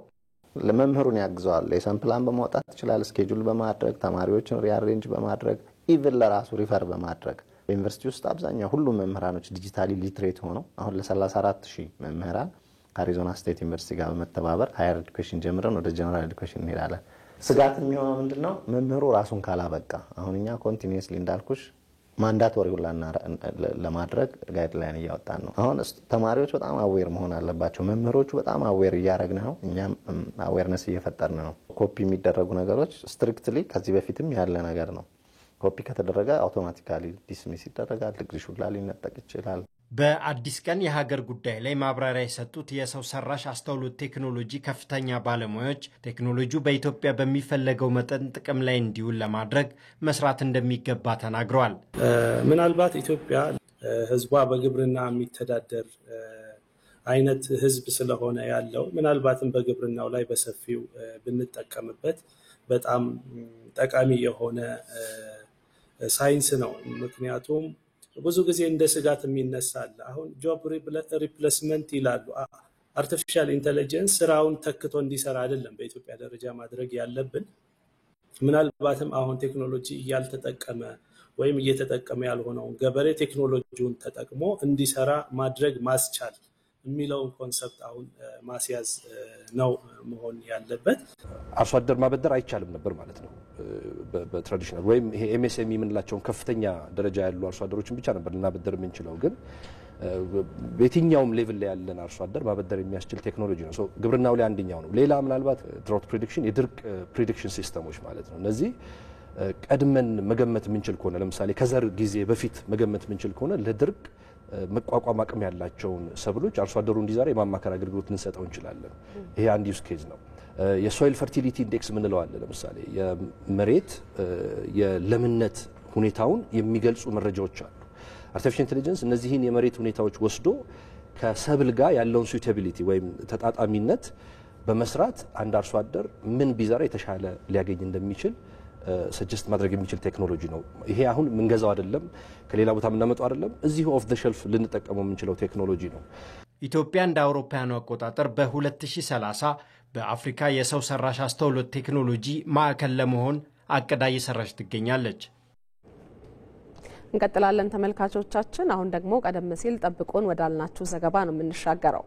ለመምህሩን ያግዘዋል። ሌሰን ፕላን በማውጣት ይችላል፣ ስኬጁል በማድረግ ተማሪዎችን ሪአሬንጅ በማድረግ ኢቭን ለራሱ ሪፈር በማድረግ በዩኒቨርሲቲ ውስጥ አብዛኛው ሁሉም መምህራኖች ዲጂታሊ ሊትሬት ሆነው አሁን ለ34000 መምህራን ከአሪዞና ስቴት ዩኒቨርሲቲ ጋር በመተባበር ሃየር ኤዱኬሽን ጀምረን ወደ ጀነራል ኤዱኬሽን እንሄዳለን። ስጋት የሚሆነው ምንድነው? መምህሩ ራሱን ካላበቃ አሁን እኛ ኮንቲኒየስሊ እንዳልኩሽ ማንዳቶሪ ሁላ ለማድረግ ጋይድላይን እያወጣን ነው። አሁን ተማሪዎች በጣም አዌር መሆን አለባቸው። መምህሮቹ በጣም አዌር እያደረግን ነው። እኛም አዌርነስ እየፈጠርን ነው። ኮፒ የሚደረጉ ነገሮች ስትሪክትሊ ከዚህ በፊትም ያለ ነገር ነው። ኮፒ ከተደረገ አውቶማቲካሊ ዲስሚስ ይደረጋል። ዲግሪ ሁላ ሊነጠቅ ይችላል። በአዲስ ቀን የሀገር ጉዳይ ላይ ማብራሪያ የሰጡት የሰው ሰራሽ አስተውሎት ቴክኖሎጂ ከፍተኛ ባለሙያዎች ቴክኖሎጂው በኢትዮጵያ በሚፈለገው መጠን ጥቅም ላይ እንዲውል ለማድረግ መስራት እንደሚገባ ተናግረዋል። ምናልባት ኢትዮጵያ ህዝቧ በግብርና የሚተዳደር አይነት ህዝብ ስለሆነ ያለው ምናልባትም በግብርናው ላይ በሰፊው ብንጠቀምበት በጣም ጠቃሚ የሆነ ሳይንስ ነው። ምክንያቱም ብዙ ጊዜ እንደ ስጋት የሚነሳል። አሁን ጆብ ሪፕሌስመንት ይላሉ። አርቲፊሻል ኢንተለጀንስ ስራውን ተክቶ እንዲሰራ አይደለም በኢትዮጵያ ደረጃ ማድረግ ያለብን። ምናልባትም አሁን ቴክኖሎጂ እያልተጠቀመ ወይም እየተጠቀመ ያልሆነውን ገበሬ ቴክኖሎጂውን ተጠቅሞ እንዲሰራ ማድረግ ማስቻል የሚለውን ኮንሰፕት አሁን ማስያዝ ነው መሆን ያለበት። አርሶ አደር ማበደር አይቻልም ነበር ማለት ነው። በትራዲሽናል ወይም ይሄ ኤምኤስኤምኢ የምንላቸውን ከፍተኛ ደረጃ ያሉ አርሶ አደሮችን ብቻ ነበር ልናበደር የምንችለው። ግን በየትኛውም ሌቭል ላይ ያለን አርሶ አደር ማበደር የሚያስችል ቴክኖሎጂ ነው። ግብርናው ላይ አንደኛው ነው። ሌላ ምናልባት ድሮት ፕሬዲክሽን፣ የድርቅ ፕሬዲክሽን ሲስተሞች ማለት ነው። እነዚህ ቀድመን መገመት የምንችል ከሆነ ለምሳሌ ከዘር ጊዜ በፊት መገመት የምንችል ከሆነ ለድርቅ መቋቋም አቅም ያላቸውን ሰብሎች አርሶ አደሩ እንዲዘራ የማማከር አገልግሎት ልንሰጠው እንችላለን። ይሄ አንድ ዩዝ ኬዝ ነው። የሶይል ፈርቲሊቲ ኢንዴክስ ምንለው አለ። ለምሳሌ የመሬት የለምነት ሁኔታውን የሚገልጹ መረጃዎች አሉ። አርቲፊሻል ኢንተለጀንስ እነዚህን የመሬት ሁኔታዎች ወስዶ ከሰብል ጋር ያለውን ሱቴቢሊቲ ወይም ተጣጣሚነት በመስራት አንድ አርሶ አደር ምን ቢዘራ የተሻለ ሊያገኝ እንደሚችል ሰጀስት ማድረግ የሚችል ቴክኖሎጂ ነው። ይሄ አሁን ምንገዛው አይደለም፣ ከሌላ ቦታ የምናመጣው አይደለም። እዚሁ ኦፍ ዘ ሼልፍ ልንጠቀመው የምንችለው ቴክኖሎጂ ነው። ኢትዮጵያ እንደ አውሮፓውያኑ አቆጣጠር በ2030 በአፍሪካ የሰው ሰራሽ አስተውሎት ቴክኖሎጂ ማዕከል ለመሆን አቅዳ እየሰራች ትገኛለች። እንቀጥላለን ተመልካቾቻችን። አሁን ደግሞ ቀደም ሲል ጠብቆን ወዳልናችሁ ዘገባ ነው የምንሻገረው።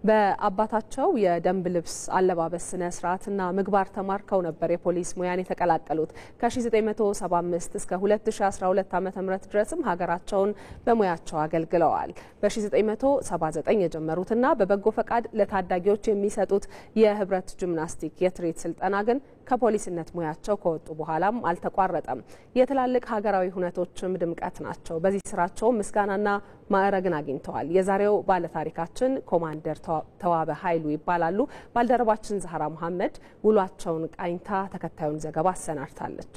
በአባታቸው የደንብ ልብስ አለባበስ ስነ ስርዓትና ምግባር ተማርከው ነበር የፖሊስ ሙያን የተቀላቀሉት። ከ1975 እስከ 2012 ዓ.ም ድረስም ሀገራቸውን በሙያቸው አገልግለዋል። በ1979 የጀመሩትና በበጎ ፈቃድ ለታዳጊዎች የሚሰጡት የህብረት ጂምናስቲክ የትርኢት ስልጠና ግን ከፖሊስነት ሙያቸው ከወጡ በኋላም አልተቋረጠም። የትላልቅ ሀገራዊ ሁነቶችም ድምቀት ናቸው። በዚህ ስራቸው ምስጋናና ማዕረግን አግኝተዋል። የዛሬው ባለታሪካችን ኮማንደር ተዋበ ኃይሉ ይባላሉ። ባልደረባችን ዛህራ መሐመድ ውሏቸውን ቃኝታ ተከታዩን ዘገባ አሰናድታለች።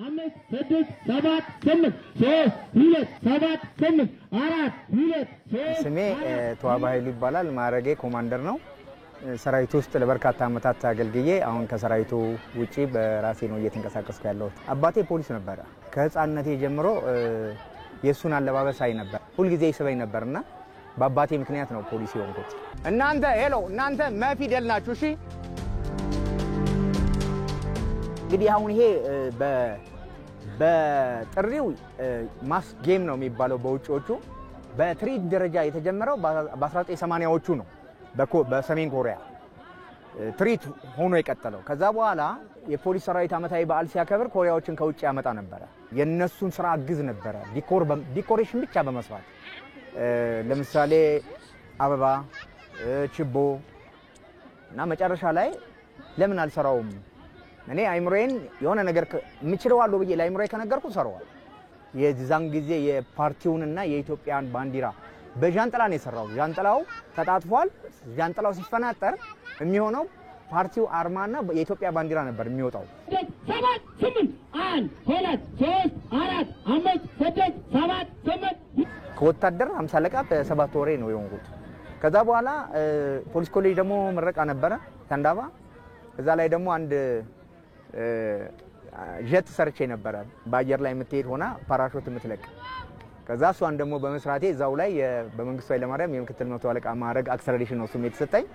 5 6 7 8 3 2 7 8 4 2 3 ስሜ ተዋበ ኃይሉ ይባላል። ማዕረጌ ኮማንደር ነው። ሰራዊት ውስጥ ለበርካታ ዓመታት አገልግዬ አሁን ከሰራዊቱ ውጪ በራሴ ነው እየተንቀሳቀስኩ ያለሁት። አባቴ ፖሊስ ነበረ። ከህፃንነቴ ጀምሮ የሱን አለባበስ አይ ነበር፣ ሁልጊዜ ይስበኝ ነበርና በአባቴ ምክንያት ነው ፖሊስ የሆንኩት። እናንተ ሄሎ እናንተ መፊደል ናችሁ። እሺ እንግዲህ አሁን ይሄ በጥሪው ማስ ጌም ነው የሚባለው በውጪዎቹ። በትርኢት ደረጃ የተጀመረው በ1980ዎቹ ነው በሰሜን ኮሪያ ትርኢት ሆኖ የቀጠለው። ከዛ በኋላ የፖሊስ ሰራዊት ዓመታዊ በዓል ሲያከብር ኮሪያዎችን ከውጭ ያመጣ ነበረ። የነሱን ስራ አግዝ ነበረ፣ ዲኮሬሽን ብቻ በመስራት ለምሳሌ አበባ፣ ችቦ እና መጨረሻ ላይ ለምን አልሰራውም እኔ አይምሮዬን የሆነ ነገር የምችለው አለው ብዬ ለአይምሮዬ ከነገርኩ ሰራዋል። የዛን ጊዜ የፓርቲውንና የኢትዮጵያን ባንዲራ በጃንጥላ ነው የሰራው። ጃንጥላው ተጣጥፏል። ጃንጥላው ሲፈናጠር የሚሆነው ፓርቲው አርማና የኢትዮጵያ ባንዲራ ነበር የሚወጣው። 7 8 1 2 3 4 5 6 7 8 ከወታደር 50 አለቃ በ7 ወሬ ነው የሆንኩት። ከዛ በኋላ ፖሊስ ኮሌጅ ደግሞ ምረቃ ነበረ ተንዳባ። ከዛ ላይ ደግሞ አንድ ጀት ሰርቼ ነበረ በአየር ላይ የምትሄድ ሆና ፓራሾት የምትለቅ። ከዛ እሷን ደግሞ በመስራቴ እዛው ላይ በመንግስቱ ኃይለማርያም የምክትል መቶ አለቃ ማዕረግ አክሰለሬሽን ነው ስም የተሰጠኝ።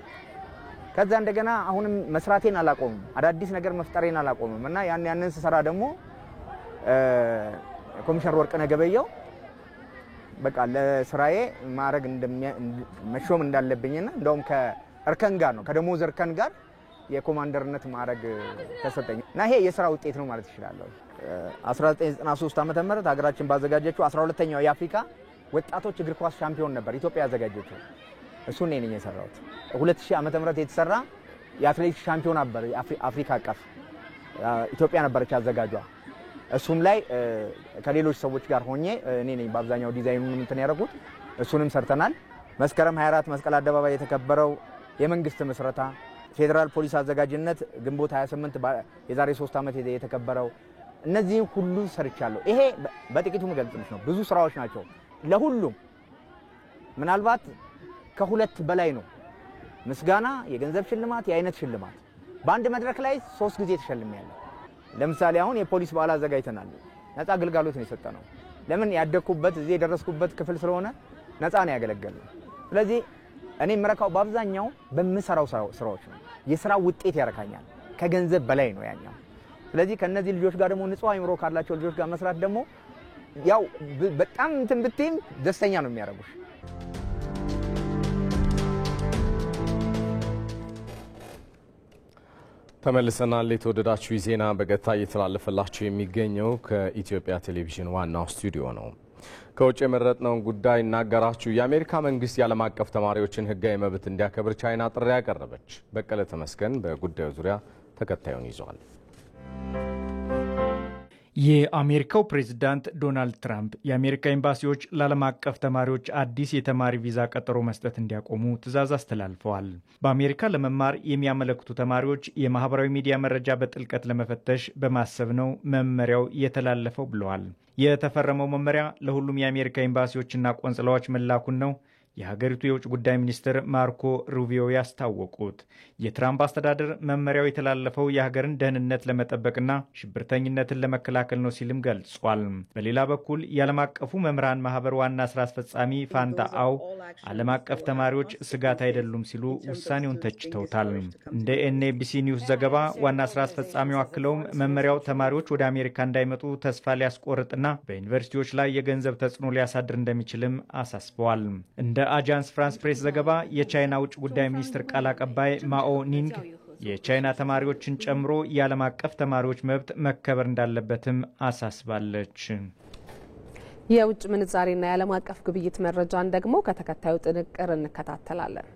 ከዛ እንደገና አሁንም መስራቴን አላቆምም፣ አዳዲስ ነገር መፍጠሬን አላቆምም እና ያንን ስሰራ ደግሞ ኮሚሽነር ወርቅነህ ገበየሁ በቃ ለስራዬ ማዕረግ መሾም እንዳለብኝና እንደውም ከእርከን ጋር ነው ከደሞዝ እርከን ጋር የኮማንደርነት ማዕረግ ተሰጠኝ እና ይሄ የስራ ውጤት ነው ማለት ይችላል። 1993 ዓመተ ምህረት ሀገራችን ባዘጋጀችው 12ኛው የአፍሪካ ወጣቶች እግር ኳስ ሻምፒዮን ነበር ኢትዮጵያ ያዘጋጀችው። እሱን ነኝ የሰራሁት። 2000 ዓመተ ምህረት የተሰራ የአትሌቲክስ ሻምፒዮን ነበር አፍሪካ አቀፍ ኢትዮጵያ ነበረች አዘጋጇ። እሱም ላይ ከሌሎች ሰዎች ጋር ሆኜ እኔ ነኝ በአብዛኛው ዲዛይኑን እንትን ያደረኩት። እሱንም ሰርተናል። መስከረም 24 መስቀል አደባባይ የተከበረው የመንግስት ምስረታ፣ ፌደራል ፖሊስ አዘጋጅነት ግንቦት 28 የዛሬ 3 ዓመት የተከበረው፣ እነዚህ ሁሉ ሰርቻለሁ። ይሄ በጥቂቱ መገልጽልሽ ነው። ብዙ ስራዎች ናቸው። ለሁሉም ምናልባት ከሁለት በላይ ነው። ምስጋና፣ የገንዘብ ሽልማት፣ የአይነት ሽልማት በአንድ መድረክ ላይ 3 ጊዜ ተሸልሜያለሁ። ለምሳሌ አሁን የፖሊስ በዓል አዘጋጅተናል። ነፃ አገልግሎት ነው የሰጠነው። ለምን ያደኩበት እዚህ የደረስኩበት ክፍል ስለሆነ ነፃ ነው ያገለገለው። ስለዚህ እኔ ምረካው በአብዛኛው በምሰራው ስራዎች ነው። የስራ ውጤት ያረካኛል። ከገንዘብ በላይ ነው ያኛው። ስለዚህ ከነዚህ ልጆች ጋር ደግሞ ንጹህ አይምሮ ካላቸው ልጆች ጋር መስራት ደግሞ ያው በጣም እንትን ብትይም ደስተኛ ነው የሚያደርጉሽ። ተመልሰናል። የተወደዳችሁ ዜና በቀጥታ እየተላለፈላችሁ የሚገኘው ከኢትዮጵያ ቴሌቪዥን ዋናው ስቱዲዮ ነው። ከውጭ የመረጥነውን ጉዳይ እናገራችሁ። የአሜሪካ መንግስት የዓለም አቀፍ ተማሪዎችን ህጋዊ መብት እንዲያከብር ቻይና ጥሪ ያቀረበች። በቀለ ተመስገን በጉዳዩ ዙሪያ ተከታዩን ይዟል። የአሜሪካው ፕሬዝዳንት ዶናልድ ትራምፕ የአሜሪካ ኤምባሲዎች ለዓለም አቀፍ ተማሪዎች አዲስ የተማሪ ቪዛ ቀጠሮ መስጠት እንዲያቆሙ ትዕዛዝ አስተላልፈዋል። በአሜሪካ ለመማር የሚያመለክቱ ተማሪዎች የማህበራዊ ሚዲያ መረጃ በጥልቀት ለመፈተሽ በማሰብ ነው መመሪያው የተላለፈው ብለዋል። የተፈረመው መመሪያ ለሁሉም የአሜሪካ ኤምባሲዎችና ቆንጽላዎች መላኩን ነው የሀገሪቱ የውጭ ጉዳይ ሚኒስትር ማርኮ ሩቢዮ ያስታወቁት። የትራምፕ አስተዳደር መመሪያው የተላለፈው የሀገርን ደህንነት ለመጠበቅና ሽብርተኝነትን ለመከላከል ነው ሲልም ገልጿል። በሌላ በኩል የዓለም አቀፉ መምህራን ማህበር ዋና ስራ አስፈጻሚ ፋንታ አው ዓለም አቀፍ ተማሪዎች ስጋት አይደሉም ሲሉ ውሳኔውን ተችተውታል። እንደ ኤንኤቢሲ ኒውስ ዘገባ ዋና ስራ አስፈጻሚው አክለውም መመሪያው ተማሪዎች ወደ አሜሪካ እንዳይመጡ ተስፋ ሊያስቆርጥና በዩኒቨርሲቲዎች ላይ የገንዘብ ተጽዕኖ ሊያሳድር እንደሚችልም አሳስበዋል። እንደ አጃንስ ፍራንስ ፕሬስ ዘገባ የቻይና ውጭ ጉዳይ ሚኒስትር ቃል አቀባይ ማኦ ኒንግ የቻይና ተማሪዎችን ጨምሮ የዓለም አቀፍ ተማሪዎች መብት መከበር እንዳለበትም አሳስባለች። የውጭ ምንዛሬና የዓለም አቀፍ ግብይት መረጃን ደግሞ ከተከታዩ ጥንቅር እንከታተላለን።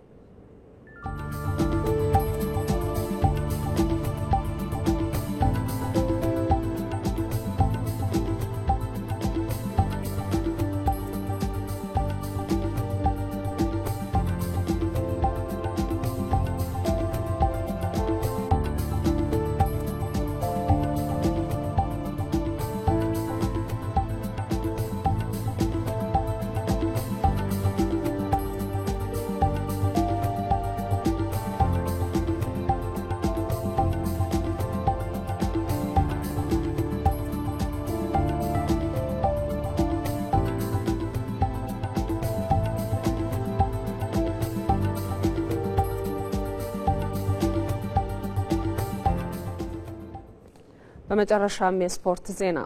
በመጨረሻም የስፖርት ዜና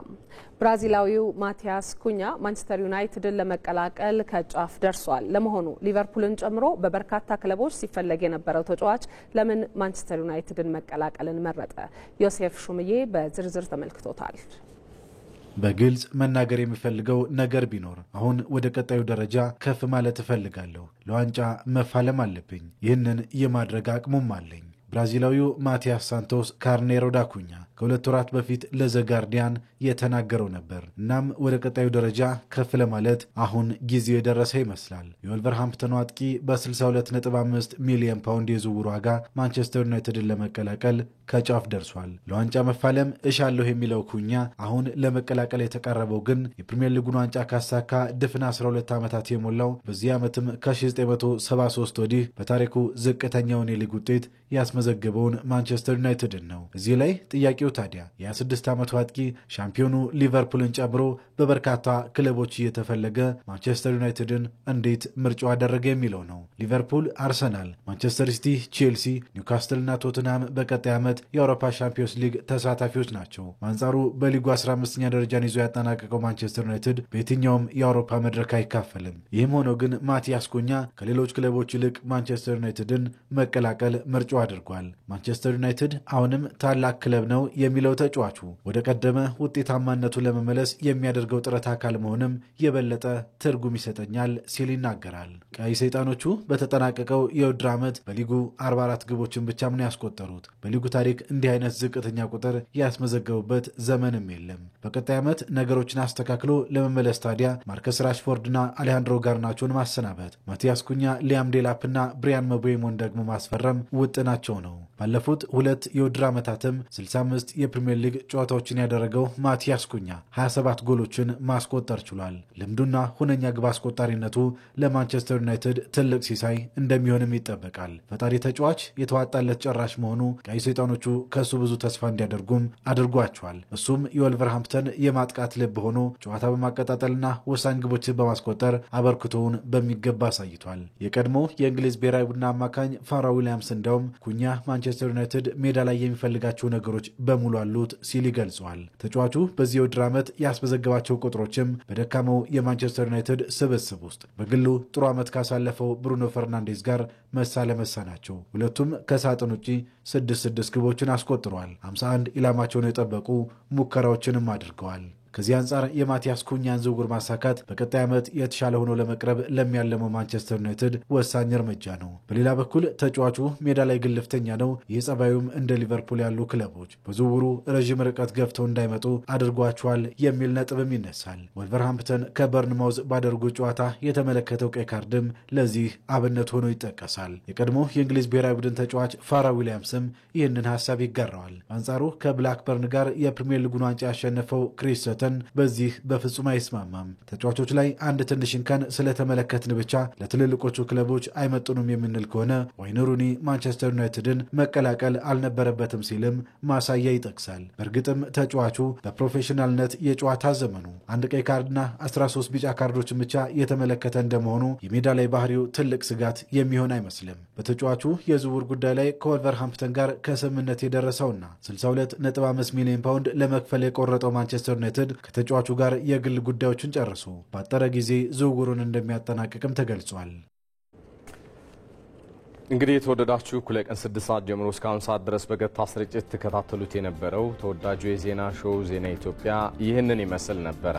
ብራዚላዊው ማቲያስ ኩኛ ማንቸስተር ዩናይትድን ለመቀላቀል ከጫፍ ደርሷል። ለመሆኑ ሊቨርፑልን ጨምሮ በበርካታ ክለቦች ሲፈለግ የነበረው ተጫዋች ለምን ማንቸስተር ዩናይትድን መቀላቀልን መረጠ? ዮሴፍ ሹምዬ በዝርዝር ተመልክቶታል። በግልጽ መናገር የሚፈልገው ነገር ቢኖር አሁን ወደ ቀጣዩ ደረጃ ከፍ ማለት እፈልጋለሁ። ለዋንጫ መፋለም አለብኝ። ይህንን የማድረግ አቅሙም አለኝ። ብራዚላዊው ማቲያስ ሳንቶስ ካርኔሮ ዳ ኩኛ ከሁለት ወራት በፊት ለዘ ጋርዲያን የተናገረው ነበር። እናም ወደ ቀጣዩ ደረጃ ከፍ ለማለት አሁን ጊዜው የደረሰ ይመስላል። የወልቨርሃምፕተኑ አጥቂ በ62.5 ሚሊዮን ፓውንድ የዝውውር ዋጋ ማንቸስተር ዩናይትድን ለመቀላቀል ከጫፍ ደርሷል። ለዋንጫ መፋለም እሻለሁ የሚለው ኩኛ አሁን ለመቀላቀል የተቃረበው ግን የፕሪሚየር ሊጉን ዋንጫ ካሳካ ድፍን 12 ዓመታት የሞላው በዚህ ዓመትም ከ1973 ወዲህ በታሪኩ ዝቅተኛውን የሊግ ውጤት ያስመዘገበውን ማንቸስተር ዩናይትድን ነው። እዚህ ላይ ጥያቄው ታዲያ የ26 ዓመቱ አጥቂ ሻምፒዮኑ ሊቨርፑልን ጨምሮ በበርካታ ክለቦች እየተፈለገ ማንቸስተር ዩናይትድን እንዴት ምርጫው አደረገ የሚለው ነው። ሊቨርፑል፣ አርሰናል፣ ማንቸስተር ሲቲ፣ ቼልሲ፣ ኒውካስትልና ቶትንሃም በቀጣይ ዓመት የአውሮፓ ሻምፒዮንስ ሊግ ተሳታፊዎች ናቸው። በአንጻሩ በሊጉ 15ኛ ደረጃን ይዞ ያጠናቀቀው ማንቸስተር ዩናይትድ በየትኛውም የአውሮፓ መድረክ አይካፈልም። ይህም ሆኖ ግን ማቲያስ ኩኛ ከሌሎች ክለቦች ይልቅ ማንቸስተር ዩናይትድን መቀላቀል ምርጫው አድርጓል። ማንቸስተር ዩናይትድ አሁንም ታላቅ ክለብ ነው የሚለው ተጫዋቹ ወደ ቀደመ ውጤታማነቱ ለመመለስ የሚያደርገው ጥረት አካል መሆንም የበለጠ ትርጉም ይሰጠኛል ሲል ይናገራል። ቀይ ሰይጣኖቹ በተጠናቀቀው የውድድር ዓመት በሊጉ 44 ግቦችን ብቻ ምን ያስቆጠሩት። በሊጉ ታሪክ እንዲህ አይነት ዝቅተኛ ቁጥር ያስመዘገቡበት ዘመንም የለም። በቀጣይ ዓመት ነገሮችን አስተካክሎ ለመመለስ ታዲያ ማርከስ ራሽፎርድና አሌሃንድሮ ጋርናቾን ማሰናበት፣ ማቲያስ ኩኛ፣ ሊያም ዴላፕና ብሪያን መቡሞን ደግሞ ማስፈረም ውጥናቸው ነው። ባለፉት ሁለት የውድድር ዓመታትም 65 የፕሪሚየር ሊግ ጨዋታዎችን ያደረገው ማቲያስ ኩኛ 27 ጎሎችን ማስቆጠር ችሏል። ልምዱና ሁነኛ ግብ አስቆጣሪነቱ ለማንቸስተር ዩናይትድ ትልቅ ሲሳይ እንደሚሆንም ይጠበቃል። ፈጣሪ ተጫዋች የተዋጣለት ጨራሽ መሆኑ ቀይ ሰይጣኖቹ ከሱ ብዙ ተስፋ እንዲያደርጉም አድርጓቸዋል። እሱም የወልቨርሃምፕተን የማጥቃት ልብ ሆኖ ጨዋታ በማቀጣጠልና ወሳኝ ግቦችን በማስቆጠር አበርክቶውን በሚገባ አሳይቷል። የቀድሞ የእንግሊዝ ብሔራዊ ቡድን አማካኝ ፋራ ዊሊያምስ እንደውም ኩኛ ማንቸስተር ዩናይትድ ሜዳ ላይ የሚፈልጋቸው ነገሮች በሙሉ አሉት ሲል ይገልጸዋል። ተጫዋቹ በዚህ የውድድር ዓመት ያስመዘገባቸው ቁጥሮችም በደካመው የማንቸስተር ዩናይትድ ስብስብ ውስጥ በግሉ ጥሩ ዓመት ካሳለፈው ብሩኖ ፈርናንዴዝ ጋር መሳ ለመሳ ናቸው። ሁለቱም ከሳጥን ውጪ 6 ግቦችን አስቆጥረዋል። 51 ኢላማቸውን የጠበቁ ሙከራዎችንም አድርገዋል። ከዚህ አንጻር የማቲያስ ኩኛን ዝውውር ማሳካት በቀጣይ ዓመት የተሻለ ሆኖ ለመቅረብ ለሚያለመው ማንቸስተር ዩናይትድ ወሳኝ እርምጃ ነው። በሌላ በኩል ተጫዋቹ ሜዳ ላይ ግልፍተኛ ነው። ይህ ጸባዩም እንደ ሊቨርፑል ያሉ ክለቦች በዝውውሩ ረዥም ርቀት ገፍተው እንዳይመጡ አድርጓቸዋል የሚል ነጥብም ይነሳል። ወልቨርሃምፕተን ከበርንማውዝ ባደረጉት ጨዋታ የተመለከተው ቀይ ካርድም ለዚህ አብነት ሆኖ ይጠቀሳል። የቀድሞ የእንግሊዝ ብሔራዊ ቡድን ተጫዋች ፋራ ዊሊያምስም ይህንን ሀሳብ ይጋራዋል። በአንጻሩ ከብላክበርን ጋር የፕሪሚየር ሊጉን ዋንጫ ያሸነፈው ክሪስ ሰተን በዚህ በፍጹም አይስማማም። ተጫዋቾች ላይ አንድ ትንሽ እንከን ስለተመለከትን ብቻ ለትልልቆቹ ክለቦች አይመጡንም የምንል ከሆነ ዋይን ሩኒ ማንቸስተር ዩናይትድን መቀላቀል አልነበረበትም ሲልም ማሳያ ይጠቅሳል። በእርግጥም ተጫዋቹ በፕሮፌሽናልነት የጨዋታ ዘመኑ አንድ ቀይ ካርድና 13 ቢጫ ካርዶችን ብቻ የተመለከተ እንደመሆኑ የሜዳ ላይ ባህሪው ትልቅ ስጋት የሚሆን አይመስልም። በተጫዋቹ የዝውውር ጉዳይ ላይ ከወልቨርሃምፕተን ጋር ከስምምነት የደረሰውና 62.5 ሚሊዮን ፓውንድ ለመክፈል የቆረጠው ማንቸስተር ዩናይትድ ከተጫዋቹ ጋር የግል ጉዳዮችን ጨርሶ ባጠረ ጊዜ ዝውውሩን እንደሚያጠናቅቅም ተገልጿል። እንግዲህ የተወደዳችሁ እኩለ ቀን 6 ሰዓት ጀምሮ እስከ 50 ሰዓት ድረስ በቀጥታ ስርጭት ተከታተሉት የነበረው ተወዳጁ የዜና ሾው ዜና ኢትዮጵያ ይህንን ይመስል ነበረ።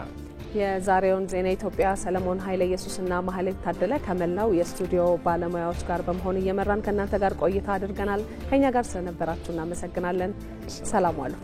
የዛሬውን ዜና ኢትዮጵያ ሰለሞን ኃይለ ኢየሱስና ማህሌት ታደለ ከመላው የስቱዲዮ ባለሙያዎች ጋር በመሆን እየመራን ከእናንተ ጋር ቆይታ አድርገናል። ከኛ ጋር ስለነበራችሁ እናመሰግናለን። ሰላም ዋሉ።